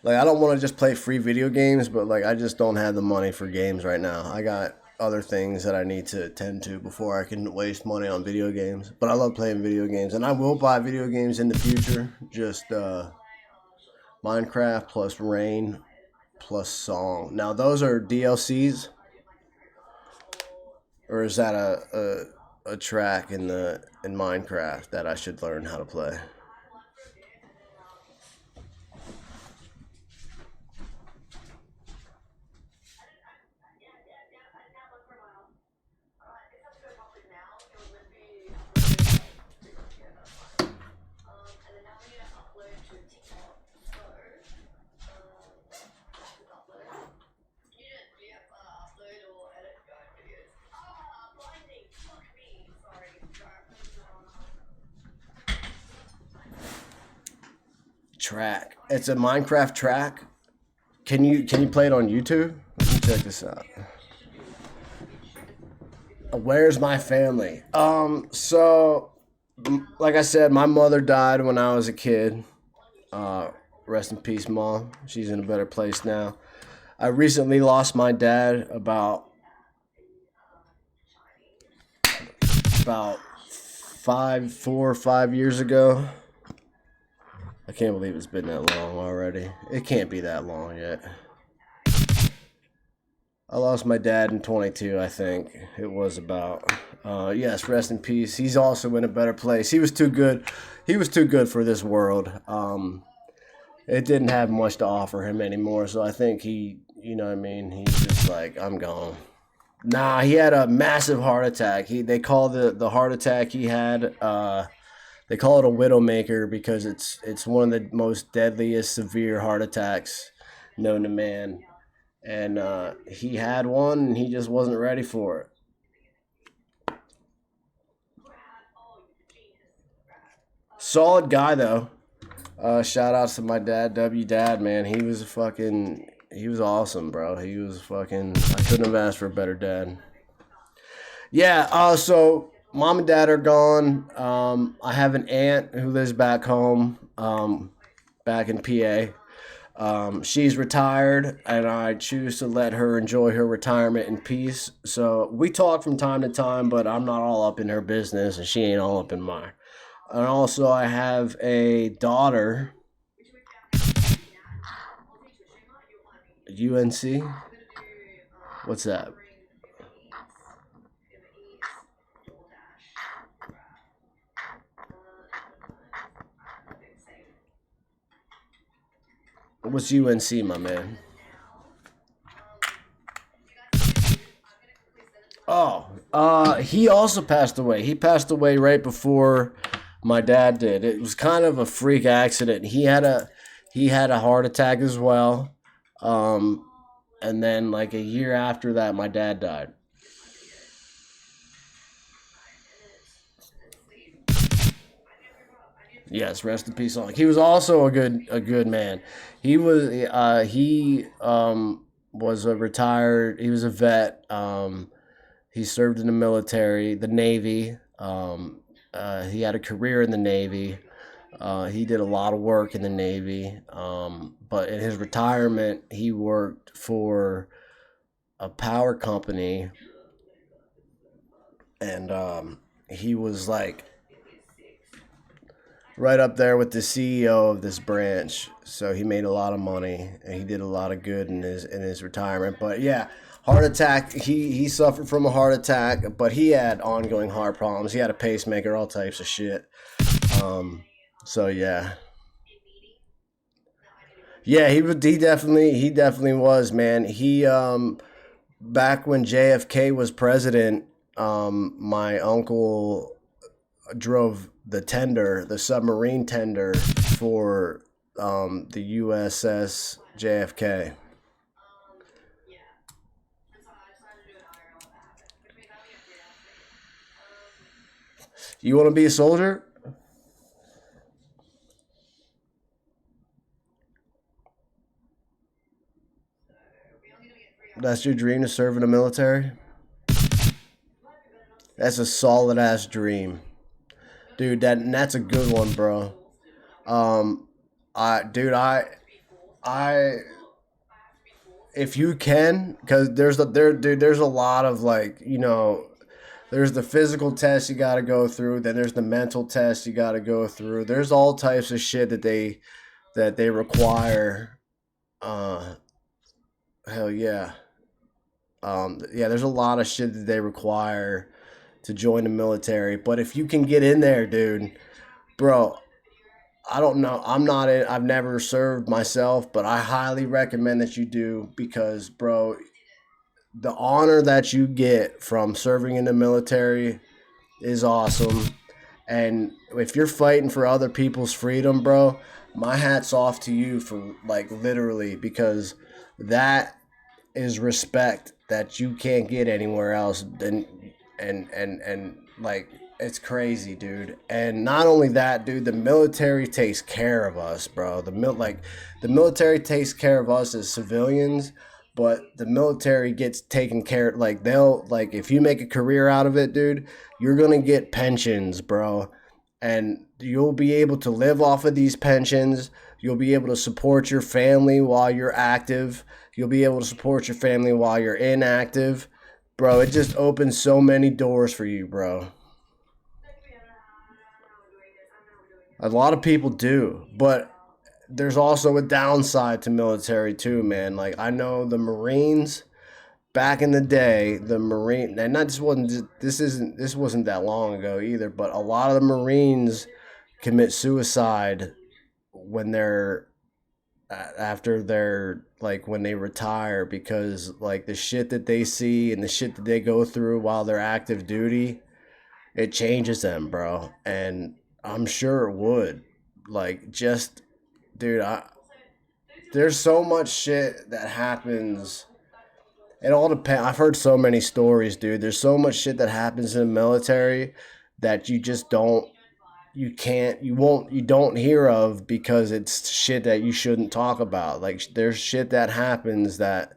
Like I don't want to just play free video games, but like I just don't have the money for games right now. I got other things that I need to attend to before I can waste money on video games. But I love playing video games, and I will buy video games in the future. Just Minecraft plus Rain plus Song. Now those are DLCs, or is that a track in Minecraft that I should learn how to play? Track. It's a Minecraft track. Can you play it on YouTube? Let me check this out. Where's my family? So like I said, my mother died when I was a kid. Uh, Rest in peace, mom. She's in a better place now. I recently lost my dad about 4 or 5 years ago. I can't believe it's been that long already. It can't be that long yet. I lost my dad in 22, I think. It was about. Yes, rest in peace. He's also in a better place. He was too good. He was too good for this world. It didn't have much to offer him anymore. So I think he, you know what I mean? He's just like, I'm gone. Nah, he had a massive heart attack. They call the heart attack he had. They call it a widowmaker because it's one of the most deadliest severe heart attacks known to man. And he had one, and he just wasn't ready for it. Solid guy though. Shout outs to my dad, W Dad, man. He was awesome, bro. He was fucking. I couldn't have asked for a better dad. Yeah. So mom and dad are gone. I have an aunt who lives back home, back in PA. She's retired, and I choose to let her enjoy her retirement in peace. So we talk from time to time, but I'm not all up in her business, and she ain't all up in mine. And also, I have a daughter, UNC. What's that? What's UNC, my man? Oh, he also passed away. He passed away right before my dad did. It was kind of a freak accident. He had a heart attack as well. Um, and then like a year after that, my dad died. Yes, rest in peace. He was also a good man. He was a retired. He was a vet. He served in the military, the Navy. He had a career in the Navy. He did a lot of work in the Navy. But in his retirement, he worked for a power company, and he was like right up there with the CEO of this branch. So he made a lot of money, and he did a lot of good in his retirement. But yeah, heart attack. He suffered from a heart attack, but he had ongoing heart problems. He had a pacemaker, all types of shit. Um, so yeah, yeah, he definitely was, man. He back when JFK was president, my uncle drove the submarine tender for the USS JFK. You want to be a soldier? That's your dream, to serve in the military? That's a solid ass dream, dude. That's a good one, bro. Um, dude, I, if you can, because dude, there's a lot of like, there's the physical test you got to go through. Then there's the mental test you got to go through. There's all types of shit that they require. Uh, hell yeah. Yeah, there's a lot of shit that they require to join the military. But if you can get in there, dude, bro, I don't know. I'm not in. I've never served myself, but I highly recommend that you do because, bro, the honor that you get from serving in the military is awesome. And if you're fighting for other people's freedom, bro, my hat's off to you for like literally because that is respect that you can't get anywhere else. And like it's crazy, dude. And not only that, dude, the military takes care of us, bro. The military takes care of us as civilians, but the military gets taken care, like they'll like if you make a career out of it, dude, you're going to get pensions, bro. And you'll be able to live off of these pensions. You'll be able to support your family while you're active. You'll be able to support your family while you're inactive. Bro, it just opens so many doors for you, bro. A lot of people do, but there's also a downside to military too, man. Like I know the Marines back in the day, the Marine, and not this wasn't this wasn't that long ago either, but a lot of the Marines commit suicide when they're after they're like when they retire because like the shit that they see and the shit that they go through while they're active duty, it changes them, bro. And I'm sure it would. Like just dude, there's so much shit that happens. It all depends. I've heard so many stories, dude. There's so much shit that happens in the military that you just don't. you don't hear of because it's shit that you shouldn't talk about. Like there's shit that happens that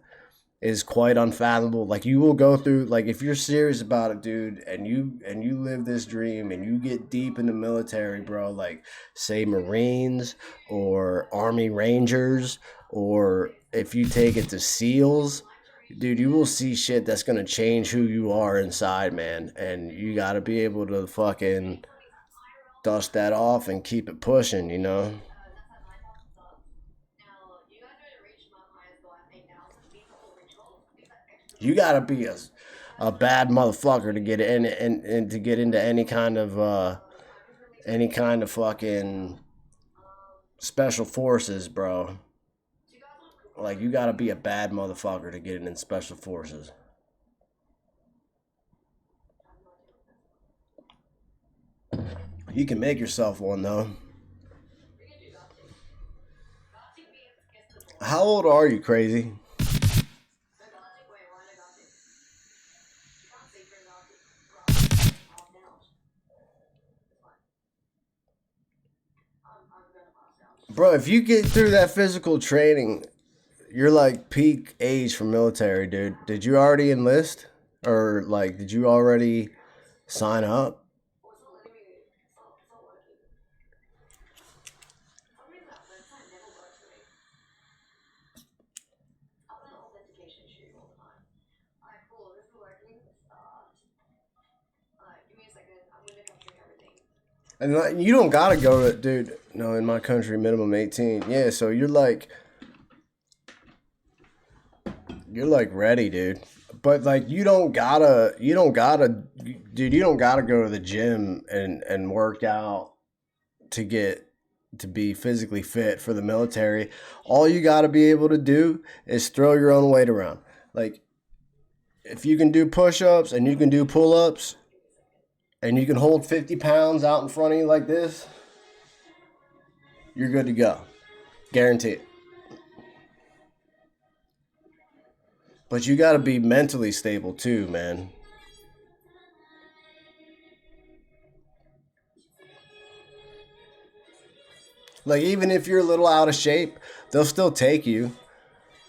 is quite unfathomable. Like you will go through, like if you're serious about it, dude, and you live this dream and you get deep in the military, bro, like say Marines or Army Rangers, or if you take it to SEALs, dude, you will see shit that's gonna change who you are inside, man. And you gotta be able to fucking dust that off and keep it pushing, you know? You gotta be a bad motherfucker to get in and to get into any kind of fucking special forces, bro. Like you gotta be a bad motherfucker to get in special forces. You can make yourself one though. How old are you, crazy? Bro, if you get through that physical training, you're like peak age for military, dude. Did you already enlist? Or like did you already sign up? And like, you don't gotta go to, dude. No, in my country, minimum 18. Yeah, so you're like ready, dude. But like you don't gotta go to the gym and work out to get to be physically fit for the military. All you gotta be able to do is throw your own weight around. Like if you can do push-ups and you can do pull-ups and you can hold 50 pounds out in front of you like this, you're good to go. Guaranteed. But you got to be mentally stable too, man. Like even if you're a little out of shape, they'll still take you.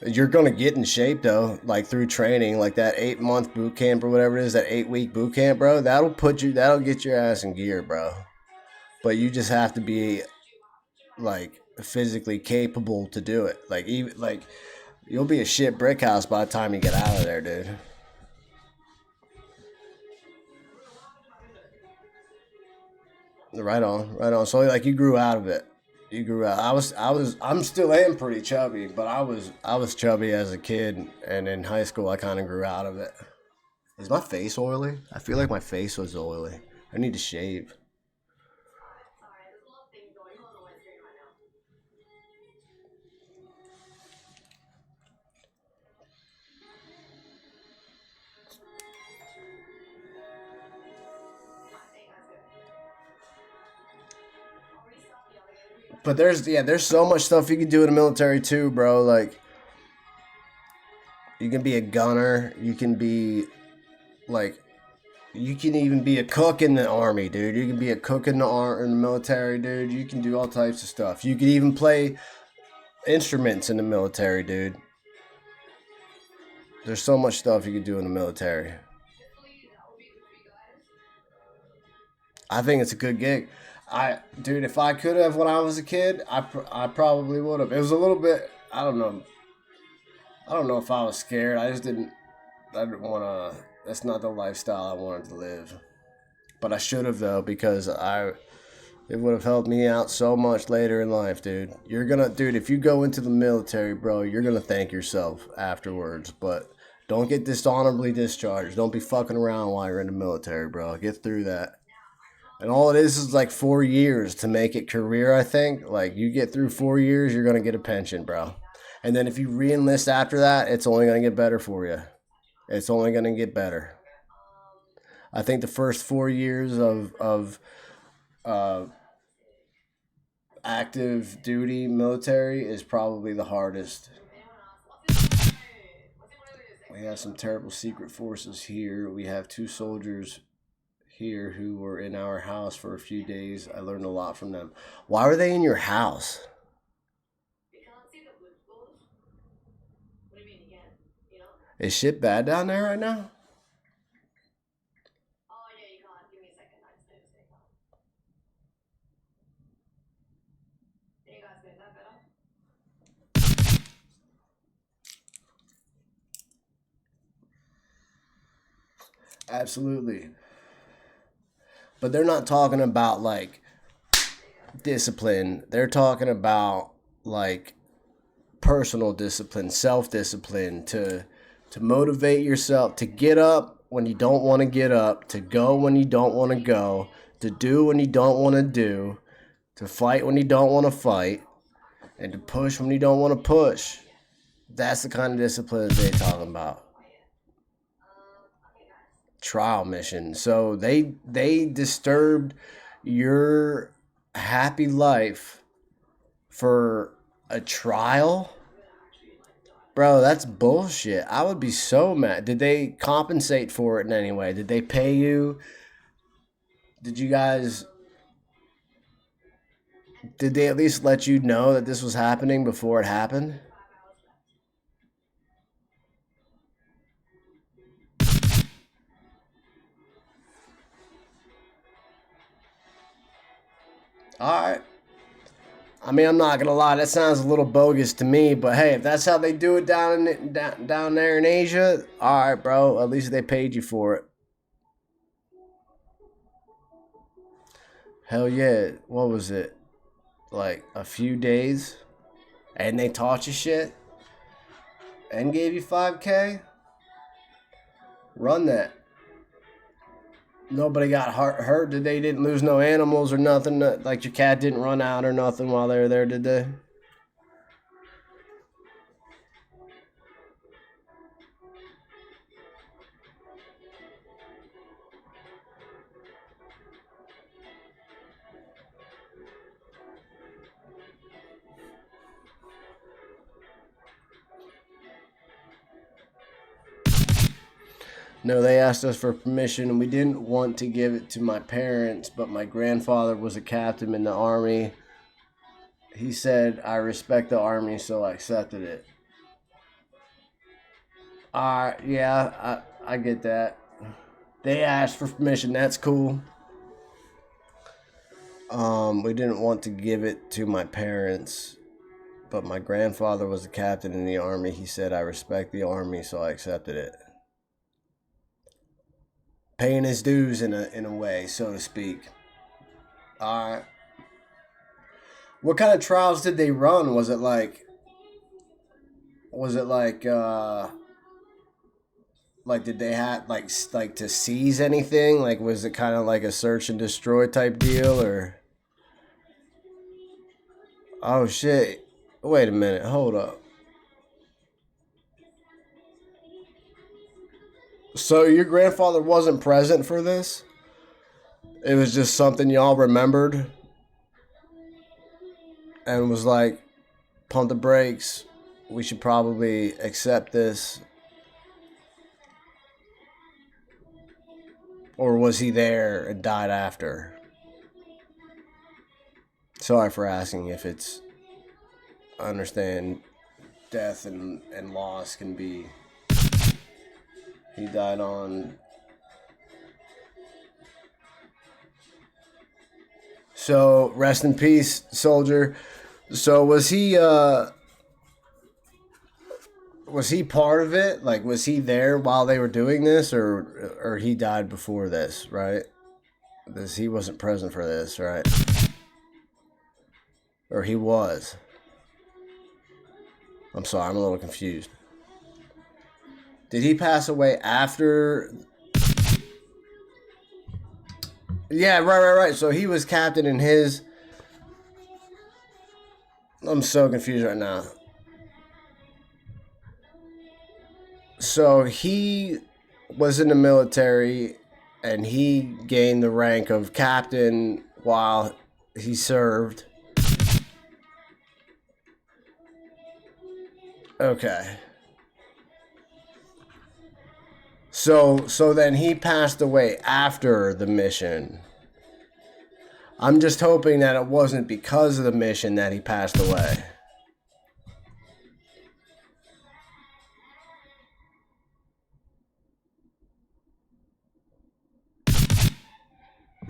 You're gonna get in shape though, like through training, like that 8 month boot camp or whatever it is, that 8 week boot camp, bro. That'll get your ass in gear, bro. But you just have to be like physically capable to do it. Like even like you'll be a shit brick house by the time you get out of there, dude. Right on, right on. So like you grew out of it. You grew out. I'm still am pretty chubby, but I was chubby as a kid, and in high school I kind of grew out of it. Is my face oily? I feel like my face was oily. I need to shave. But there's so much stuff you can do in the military too, bro. Like you can be a gunner. You can be like you can even be a cook in the army, dude. You can be a cook in in the military, dude. You can do all types of stuff. You can even play instruments in the military, dude. There's so much stuff you can do in the military. I think it's a good gig. Dude, if I could have when I was a kid, I probably would have. It was a little bit. I don't know. I don't know if I was scared. I just didn't. I didn't want to. That's not the lifestyle I wanted to live. But I should have though because I. It would have helped me out so much later in life, dude. Dude, if you go into the military, bro, you're gonna thank yourself afterwards. But don't get dishonorably discharged. Don't be fucking around while you're in the military, bro. Get through that. And all it is like 4 years to make it career, I think. Like, you get through 4 years, you're going to get a pension, bro. And then if you re enlist after that, it's only going to get better for you. It's only going to get better. I think the first 4 years of uh, active duty military is probably the hardest. We have some terrible secret forces here. We have two soldiers here who were in our house for a few days. I learned a lot from them. Why were they in your house? Is shit bad down there right now? Absolutely. But they're not talking about like discipline. They're talking about like personal discipline, self-discipline, to motivate yourself, to get up when you don't want to get up, to go when you don't want to go, to do when you don't want to do, to fight when you don't want to fight, and to push when you don't want to push. That's the kind of discipline that they're talking about. Trial mission. So they disturbed your happy life for a trial? Bro, that's bullshit. I would be so mad. Did they compensate for it in any way? Did they pay you? Did you guys... Did they at least let you know that this was happening before it happened? Alright. I mean, I'm not gonna lie, that sounds a little bogus to me, but hey, if that's how they do it down there in Asia, alright, bro, at least they paid you for it. Hell yeah, what was it? Like a few days? And they taught you shit? And gave you 5K? Run that. Nobody got hurt? Did they didn't lose no animals or nothing? Like your cat didn't run out or nothing while they were there, did they? No, they asked us for permission, and we didn't want to give it to my parents, but my grandfather was a captain in the Army. He said, I respect the Army, so I accepted it. Yeah, I get that. They asked for permission, that's cool. We didn't want to give it to my parents, but my grandfather was a captain in the Army. He said, I respect the Army, so I accepted it. Paying his dues in a way, so to speak. Alright. What kind of trials did they run? Was it like did they have like to seize anything? Like was it kind of like a search and destroy type deal, or... Oh shit. Wait a minute, hold up. So your grandfather wasn't present for this? It was just something y'all remembered and was like, pump the brakes, we should probably accept this? Or was he there and died after? Sorry for asking if it's... I understand death and loss can be... He died on... So, rest in peace, soldier. So, was he part of it? Like, was he there while they were doing this, or he died before this, right? He wasn't present for this, right? Or he was. I'm sorry, I'm a little confused. Did he pass away after? Yeah, right. So he was captain in his... I'm so confused right now. So he was in the military and he gained the rank of captain while he served. Okay. So then he passed away after the mission. I'm just hoping that it wasn't because of the mission that he passed away.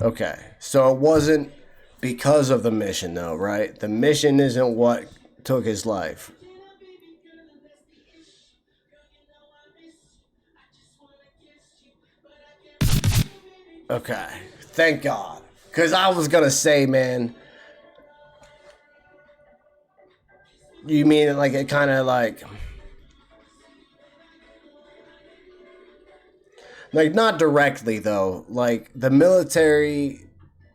Okay, so it wasn't because of the mission, though, right? The mission isn't what took his life. Okay, thank God. Because I was going to say, man, you mean like it kind of like not directly, though. Like the military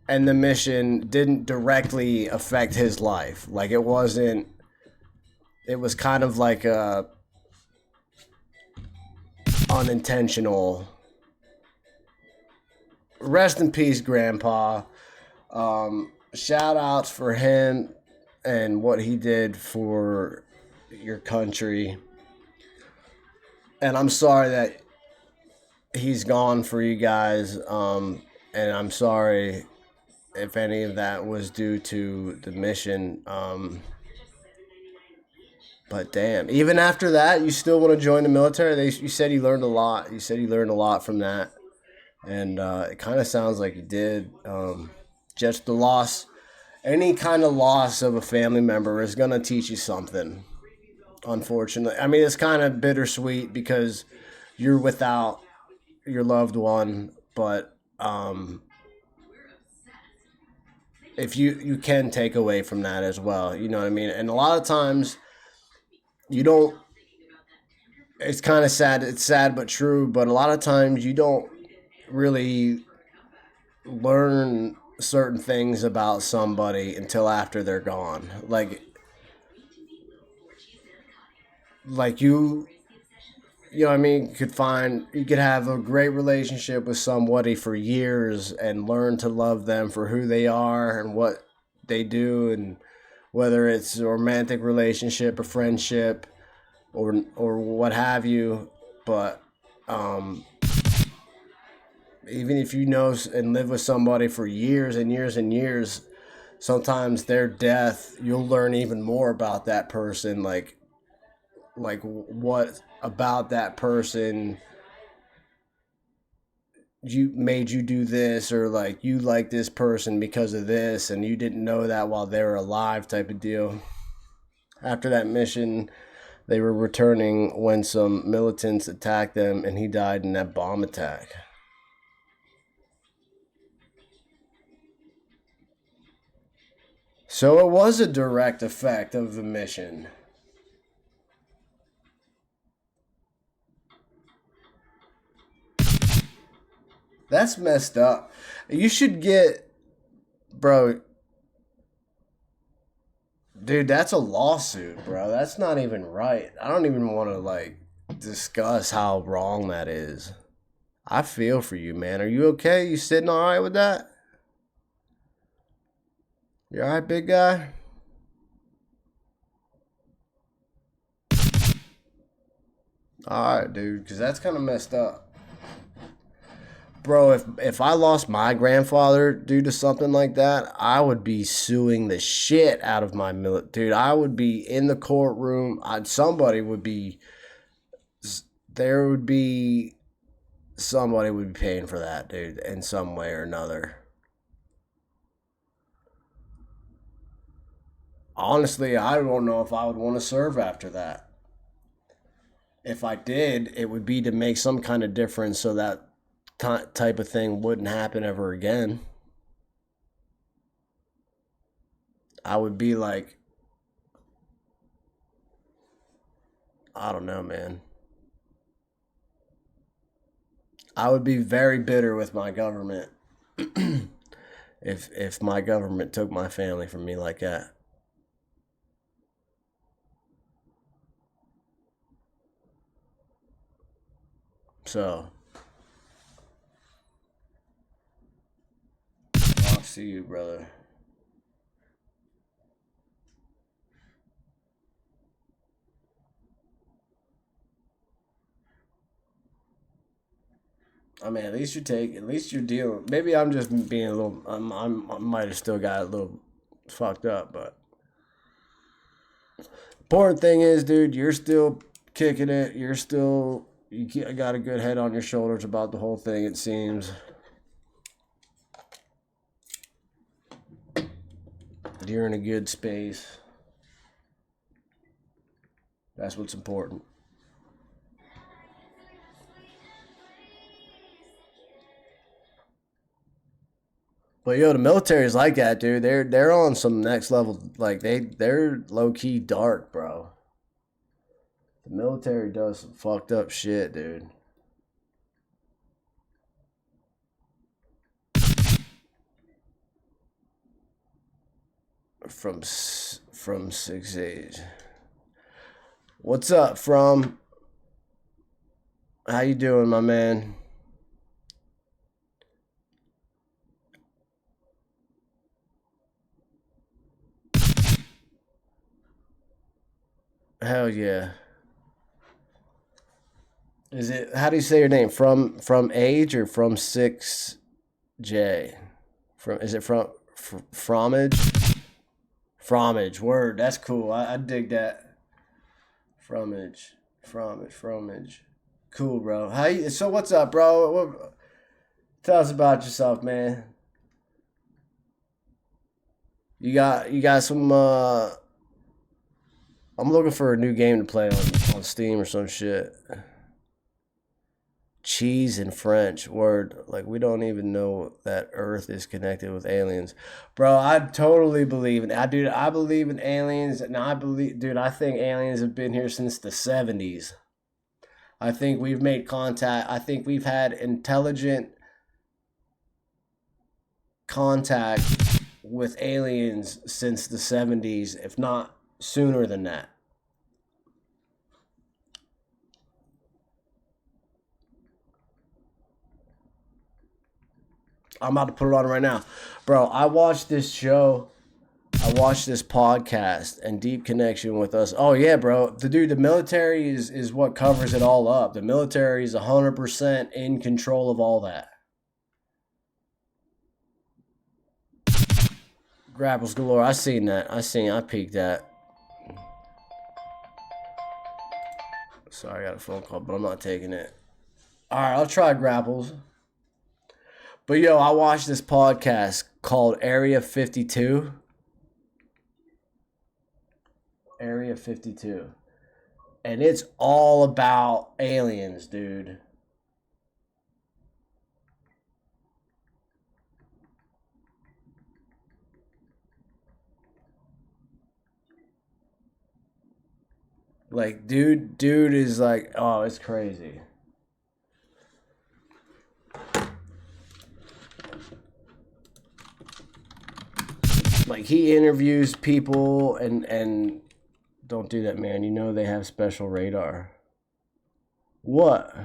and the mission didn't directly affect his life. Like it wasn't, it was kind of like a unintentional. Rest in peace, Grandpa. Shout outs for him and what he did for your country. And I'm sorry that he's gone for you guys. And I'm sorry if any of that was due to the mission. But damn, even after that, you still want to join the military? You said you learned a lot. You said you learned a lot from that. And it kind of sounds like you did. Just the loss, any kind of loss of a family member is going to teach you something, unfortunately. I mean, it's kind of bittersweet because you're without your loved one, but if you can take away from that as well, you know what I mean? And a lot of times you don't, it's kind of sad, it's sad but true, but a lot of times you don't really learn certain things about somebody until after they're gone. Like you know what I mean, you could have a great relationship with somebody for years and learn to love them for who they are and what they do, and whether it's a romantic relationship, a friendship, or what have you. But even if you know and live with somebody for years and years and years, sometimes their death, you'll learn even more about that person, like what about that person you made you do this, or like you like this person because of this and you didn't know that while they were alive, type of deal. After that mission, they were returning when some militants attacked them and he died in that bomb attack. So it was a direct effect of the mission. That's messed up. You should get, bro, dude, that's a lawsuit, bro. That's not even right. I don't even want to like discuss how wrong that is. I feel for you, man. Are you okay? You sitting all right with that? You all right, big guy? All right, dude, because that's kind of messed up. Bro, if I lost my grandfather due to something like that, I would be suing the shit out of my military. Dude, I would be in the courtroom. Somebody would be, there would be, somebody would be paying for that, dude, in some way or another. Honestly, I don't know if I would want to serve after that. If I did, it would be to make some kind of difference so that type of thing wouldn't happen ever again. I would be like, I don't know, man. I would be very bitter with my government if my government took my family from me like that. So, I'll see you, brother. I mean, at least you're dealing. Maybe I'm just being a little. I might have still got a little fucked up, but important thing is, dude, you're still kicking it. You got a good head on your shoulders about the whole thing. It seems you're in a good space. That's what's important. But yo, the military's like that, dude. They're on some next level. Like they're low key dark, bro. The military does some fucked up shit, dude. From 6 age. What's up, from? How you doing, my man? Hell yeah. Is it? How do you say your name? From age or from 6J? From is it from fromage? Fromage. Word. That's cool. I dig that. Fromage. Fromage. Cool, bro. How you, so what's up, bro? Tell us about yourself, man. You got some I'm looking for a new game to play on Steam or some shit. Cheese and French. Word. Like, we don't even know that Earth is connected with aliens. Bro, I totally believe in that. Dude, I believe in aliens. And I think aliens have been here since the 70s. I think we've made contact. I think we've had intelligent contact with aliens since the 70s, if not sooner than that. I'm about to put it on right now. Bro, I watched this show. I watched this podcast and Deep Connection with Us. Oh yeah, bro. The military is what covers it all up. The military is 100% in control of all that. Grapples galore. I seen that. I peeked that. Sorry, I got a phone call, but I'm not taking it. Alright, I'll try grapples. But yo, I watched this podcast called Area 52. Area 52. And it's all about aliens, dude. Like, dude is like, oh, it's crazy. Like, he interviews people and don't do that, man. You know they have special radar. What?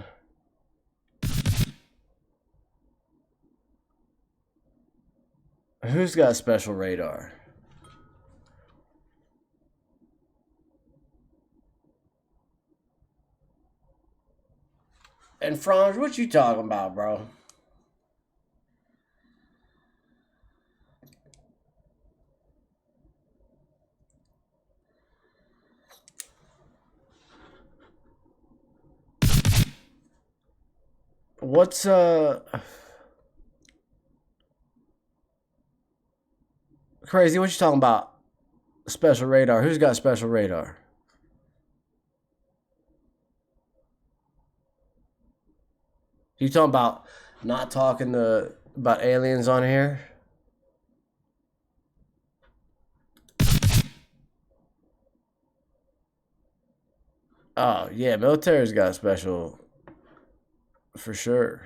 Who's got special radar? And Franz, what you talking about, bro? What's crazy? What you talking about? Special radar. Who's got special radar? You talking about not talking to about aliens on here? Oh yeah, military's got special for sure.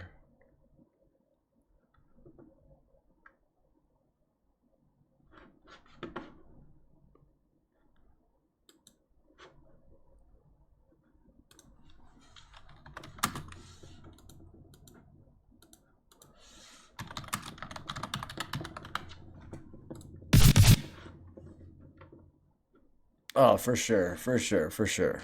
Oh, for sure, for sure, for sure.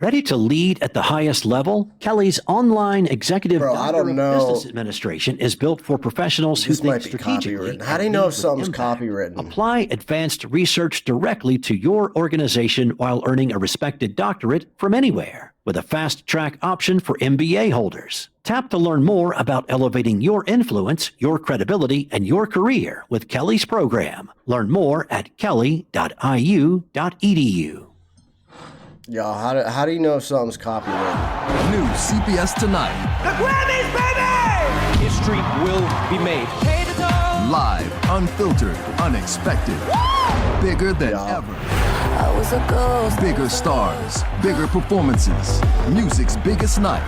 Ready to lead at the highest level? Kelly's online executive I don't know. business administration is built for professionals who This think might be strategically. copywritten. How do you know if something's copywritten? Apply advanced research directly to your organization while earning a respected doctorate from anywhere, with a fast-track option for MBA holders. Tap to learn more about elevating your influence, your credibility, and your career with Kelly's program. Learn more at kelly.iu.edu. Y'all, how do you know if something's copywritten? New CBS Tonight. The Grammys, baby! History will be made. Live, unfiltered, unexpected. Bigger than ever. I was a ghost. Bigger stars, bigger performances. Music's biggest night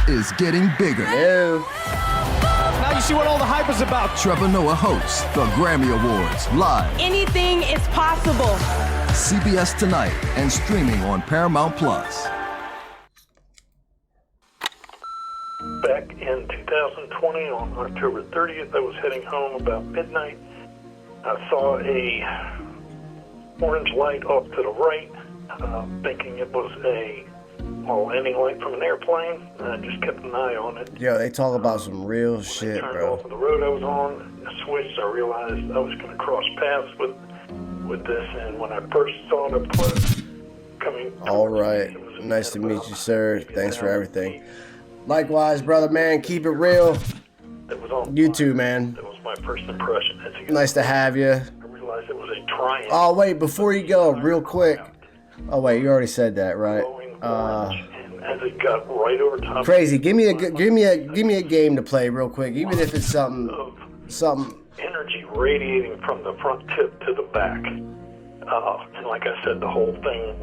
is getting bigger. Ew. Now you see what all the hype is about. Trevor Noah hosts the Grammy Awards live. Anything is possible. CBS Tonight and streaming on Paramount Plus. Back in 2020, on October 30th, I was heading home about midnight. I saw a orange light off to the right, thinking it was a landing light from an airplane. I just kept an eye on it. Yo, they talk about some real shit, Turned bro. off of the road I was on, I switched. I realized I was going to cross paths with this, and when I first saw it up close, coming. All right. Nice to meet you, sir. Thanks for everything. Likewise, brother, man. Keep it real. You too, man. That was my first impression. Nice to have you. I realized it was a triangle. Oh, wait, before you go, real quick. Oh, wait, you already said that, right? And as it got right over top. Crazy. Give me a game to play real quick, even if it's something. Energy radiating from the front tip to the back. And like I said, the whole thing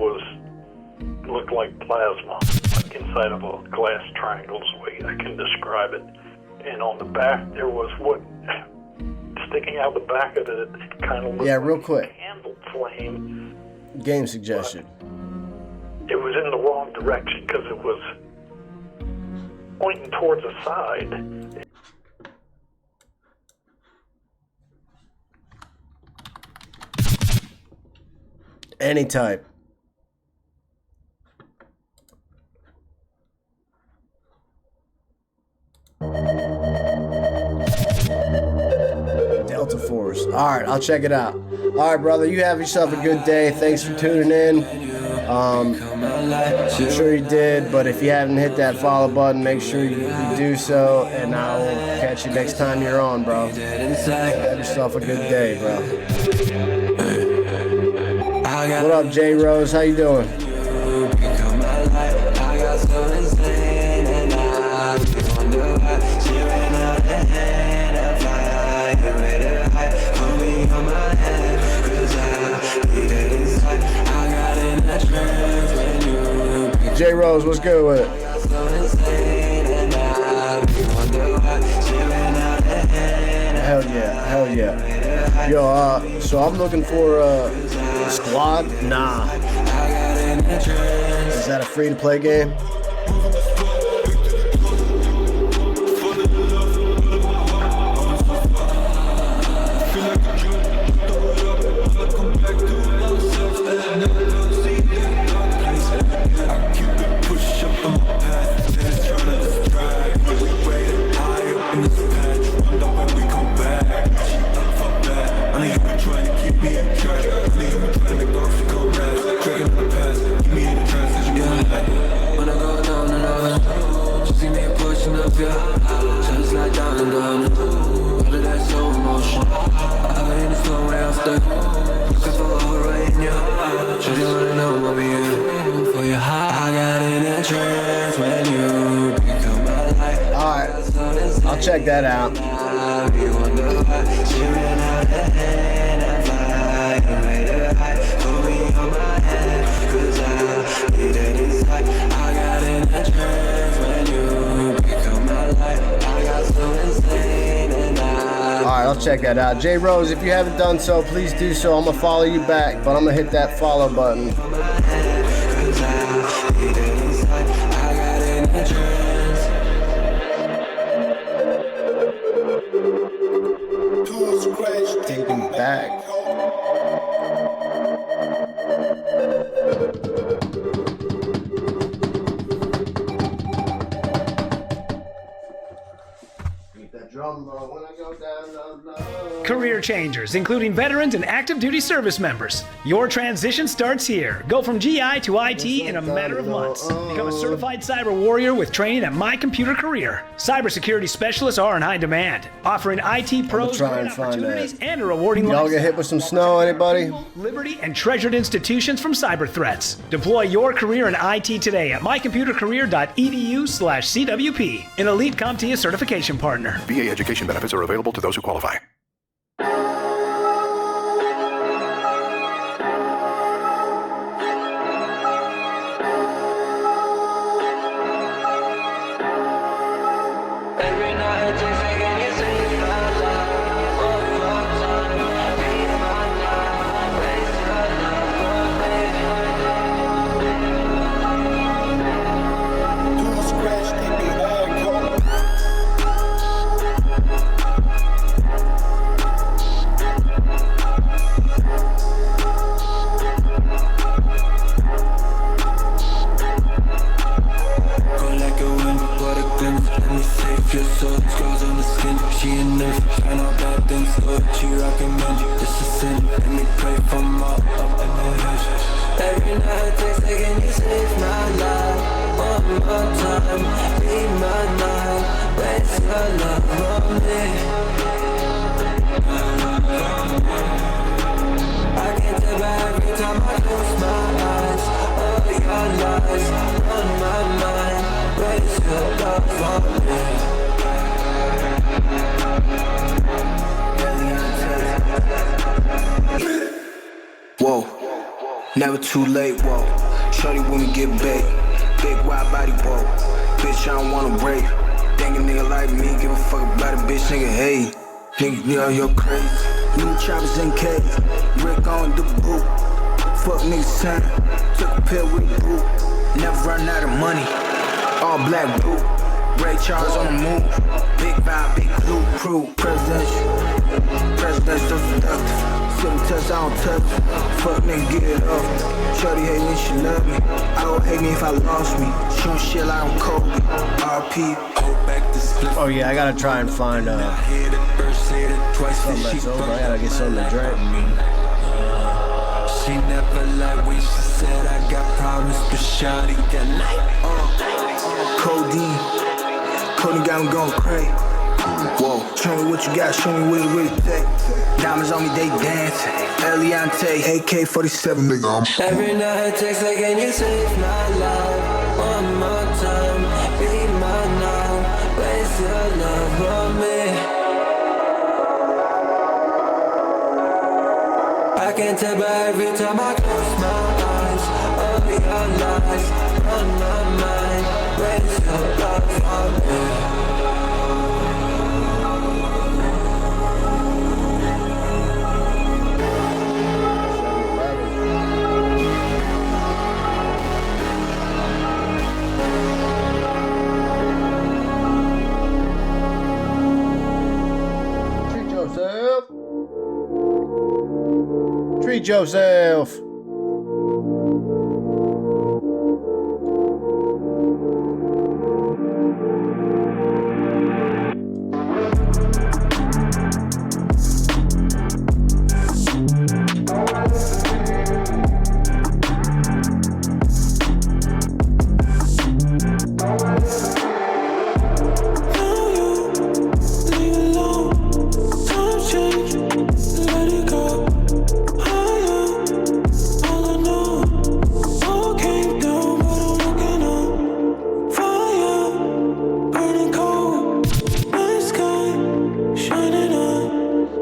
looked like plasma, like inside of a glass triangle is the way I can describe it. And on the back, there was what, sticking out the back of it kind of looked real like quick. a candle flame. Game suggestion. It was in the wrong direction because it was pointing towards the side. Any type. Delta Force. All right, I'll check it out. All right, brother, you have yourself a good day. Thanks for tuning in. I'm sure you did, but if you haven't hit that follow button, make sure you do so, and I will catch you next time you're on, bro. Have yourself a good day, bro. What up, J Rose? How you doing? J Rose, what's good with it? Hell yeah, hell yeah. Yo, so I'm looking for a squad? Nah. Is that a free-to-play game? I'll check that out. Alright, I'll check that out. J Rose, if you haven't done so, please do so. I'm going to follow you back, but I'm going to hit that follow button. Taking back. drum roll when I go down the low. Career changers, including veterans and active duty service members. Your transition starts here. Go from GI to IT in a matter of months. Become a certified cyber warrior with training at My Computer Career. Cybersecurity specialists are in high demand, offering IT pros try great and find opportunities that. and a rewarding Y'all lifestyle. get hit with some snow, anybody? Liberty and treasured institutions from cyber threats. Deploy your career in IT today at mycomputercareer.edu/CWP, an elite CompTIA certification partner. VA education benefits are available to those who qualify. Whoa, never too late, whoa. Shorty when we get big, big wide body, whoa. Bitch, I don't wanna rape. Dang a nigga like me, give a fuck about a bitch, nigga, hey. Nigga, you're crazy. New choppers in cage, Rick on the boot. Fuck niggas time, took a pill with the boot. Never run out of money, all black boot. Ray Charles on the move, big vibe, big blue crew. Presidential seductive. Silver touch, I don't touch. Fuck nigga, get it off. Shorty hate me, she love me. I don't hate me if I lost me. Shooting shit like I'm Kobe. RP. Oh yeah, I gotta try and find something that's over. I gotta get something to drink. She never lied when she said I got problems, but shawty got light. Codeine got me going crazy. Whoa, show me what you got, show me what it really take. Diamonds on me, they dance. Eliante, AK-47, nigga. Every night, text like, can you save my life? One more time, be my night. Waste your love on me. I can't tell by every time I close my eyes. All your lies on my mind. Waste your love on me. Treat yourself.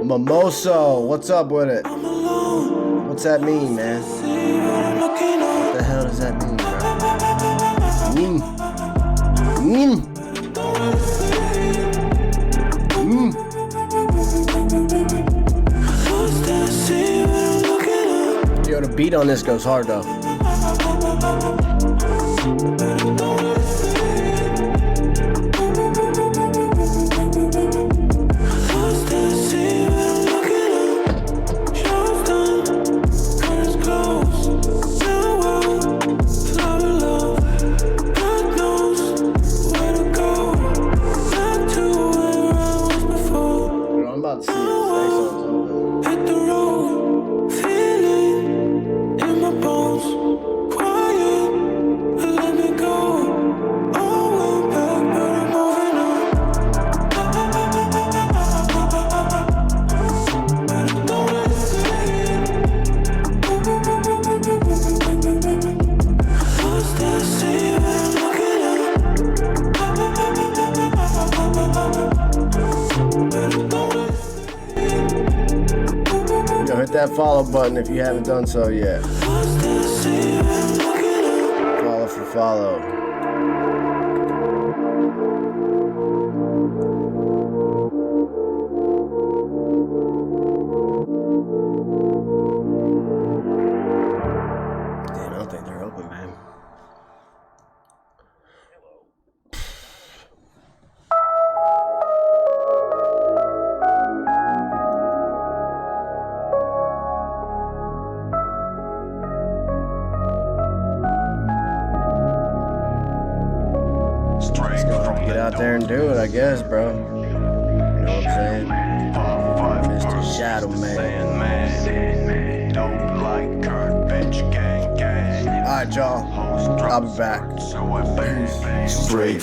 Mimoso, what's up with it? What's that mean, man? What the hell does that mean, bro? Yo, the beat on this goes hard though. that follow button if you haven't done so yet. Follow for follow. Damn, I don't think they're open, man. Get out there and do it, I guess, bro. You know what I'm saying? Mr. Shadow Man. Alright, y'all. I'll be back. Peace. Straight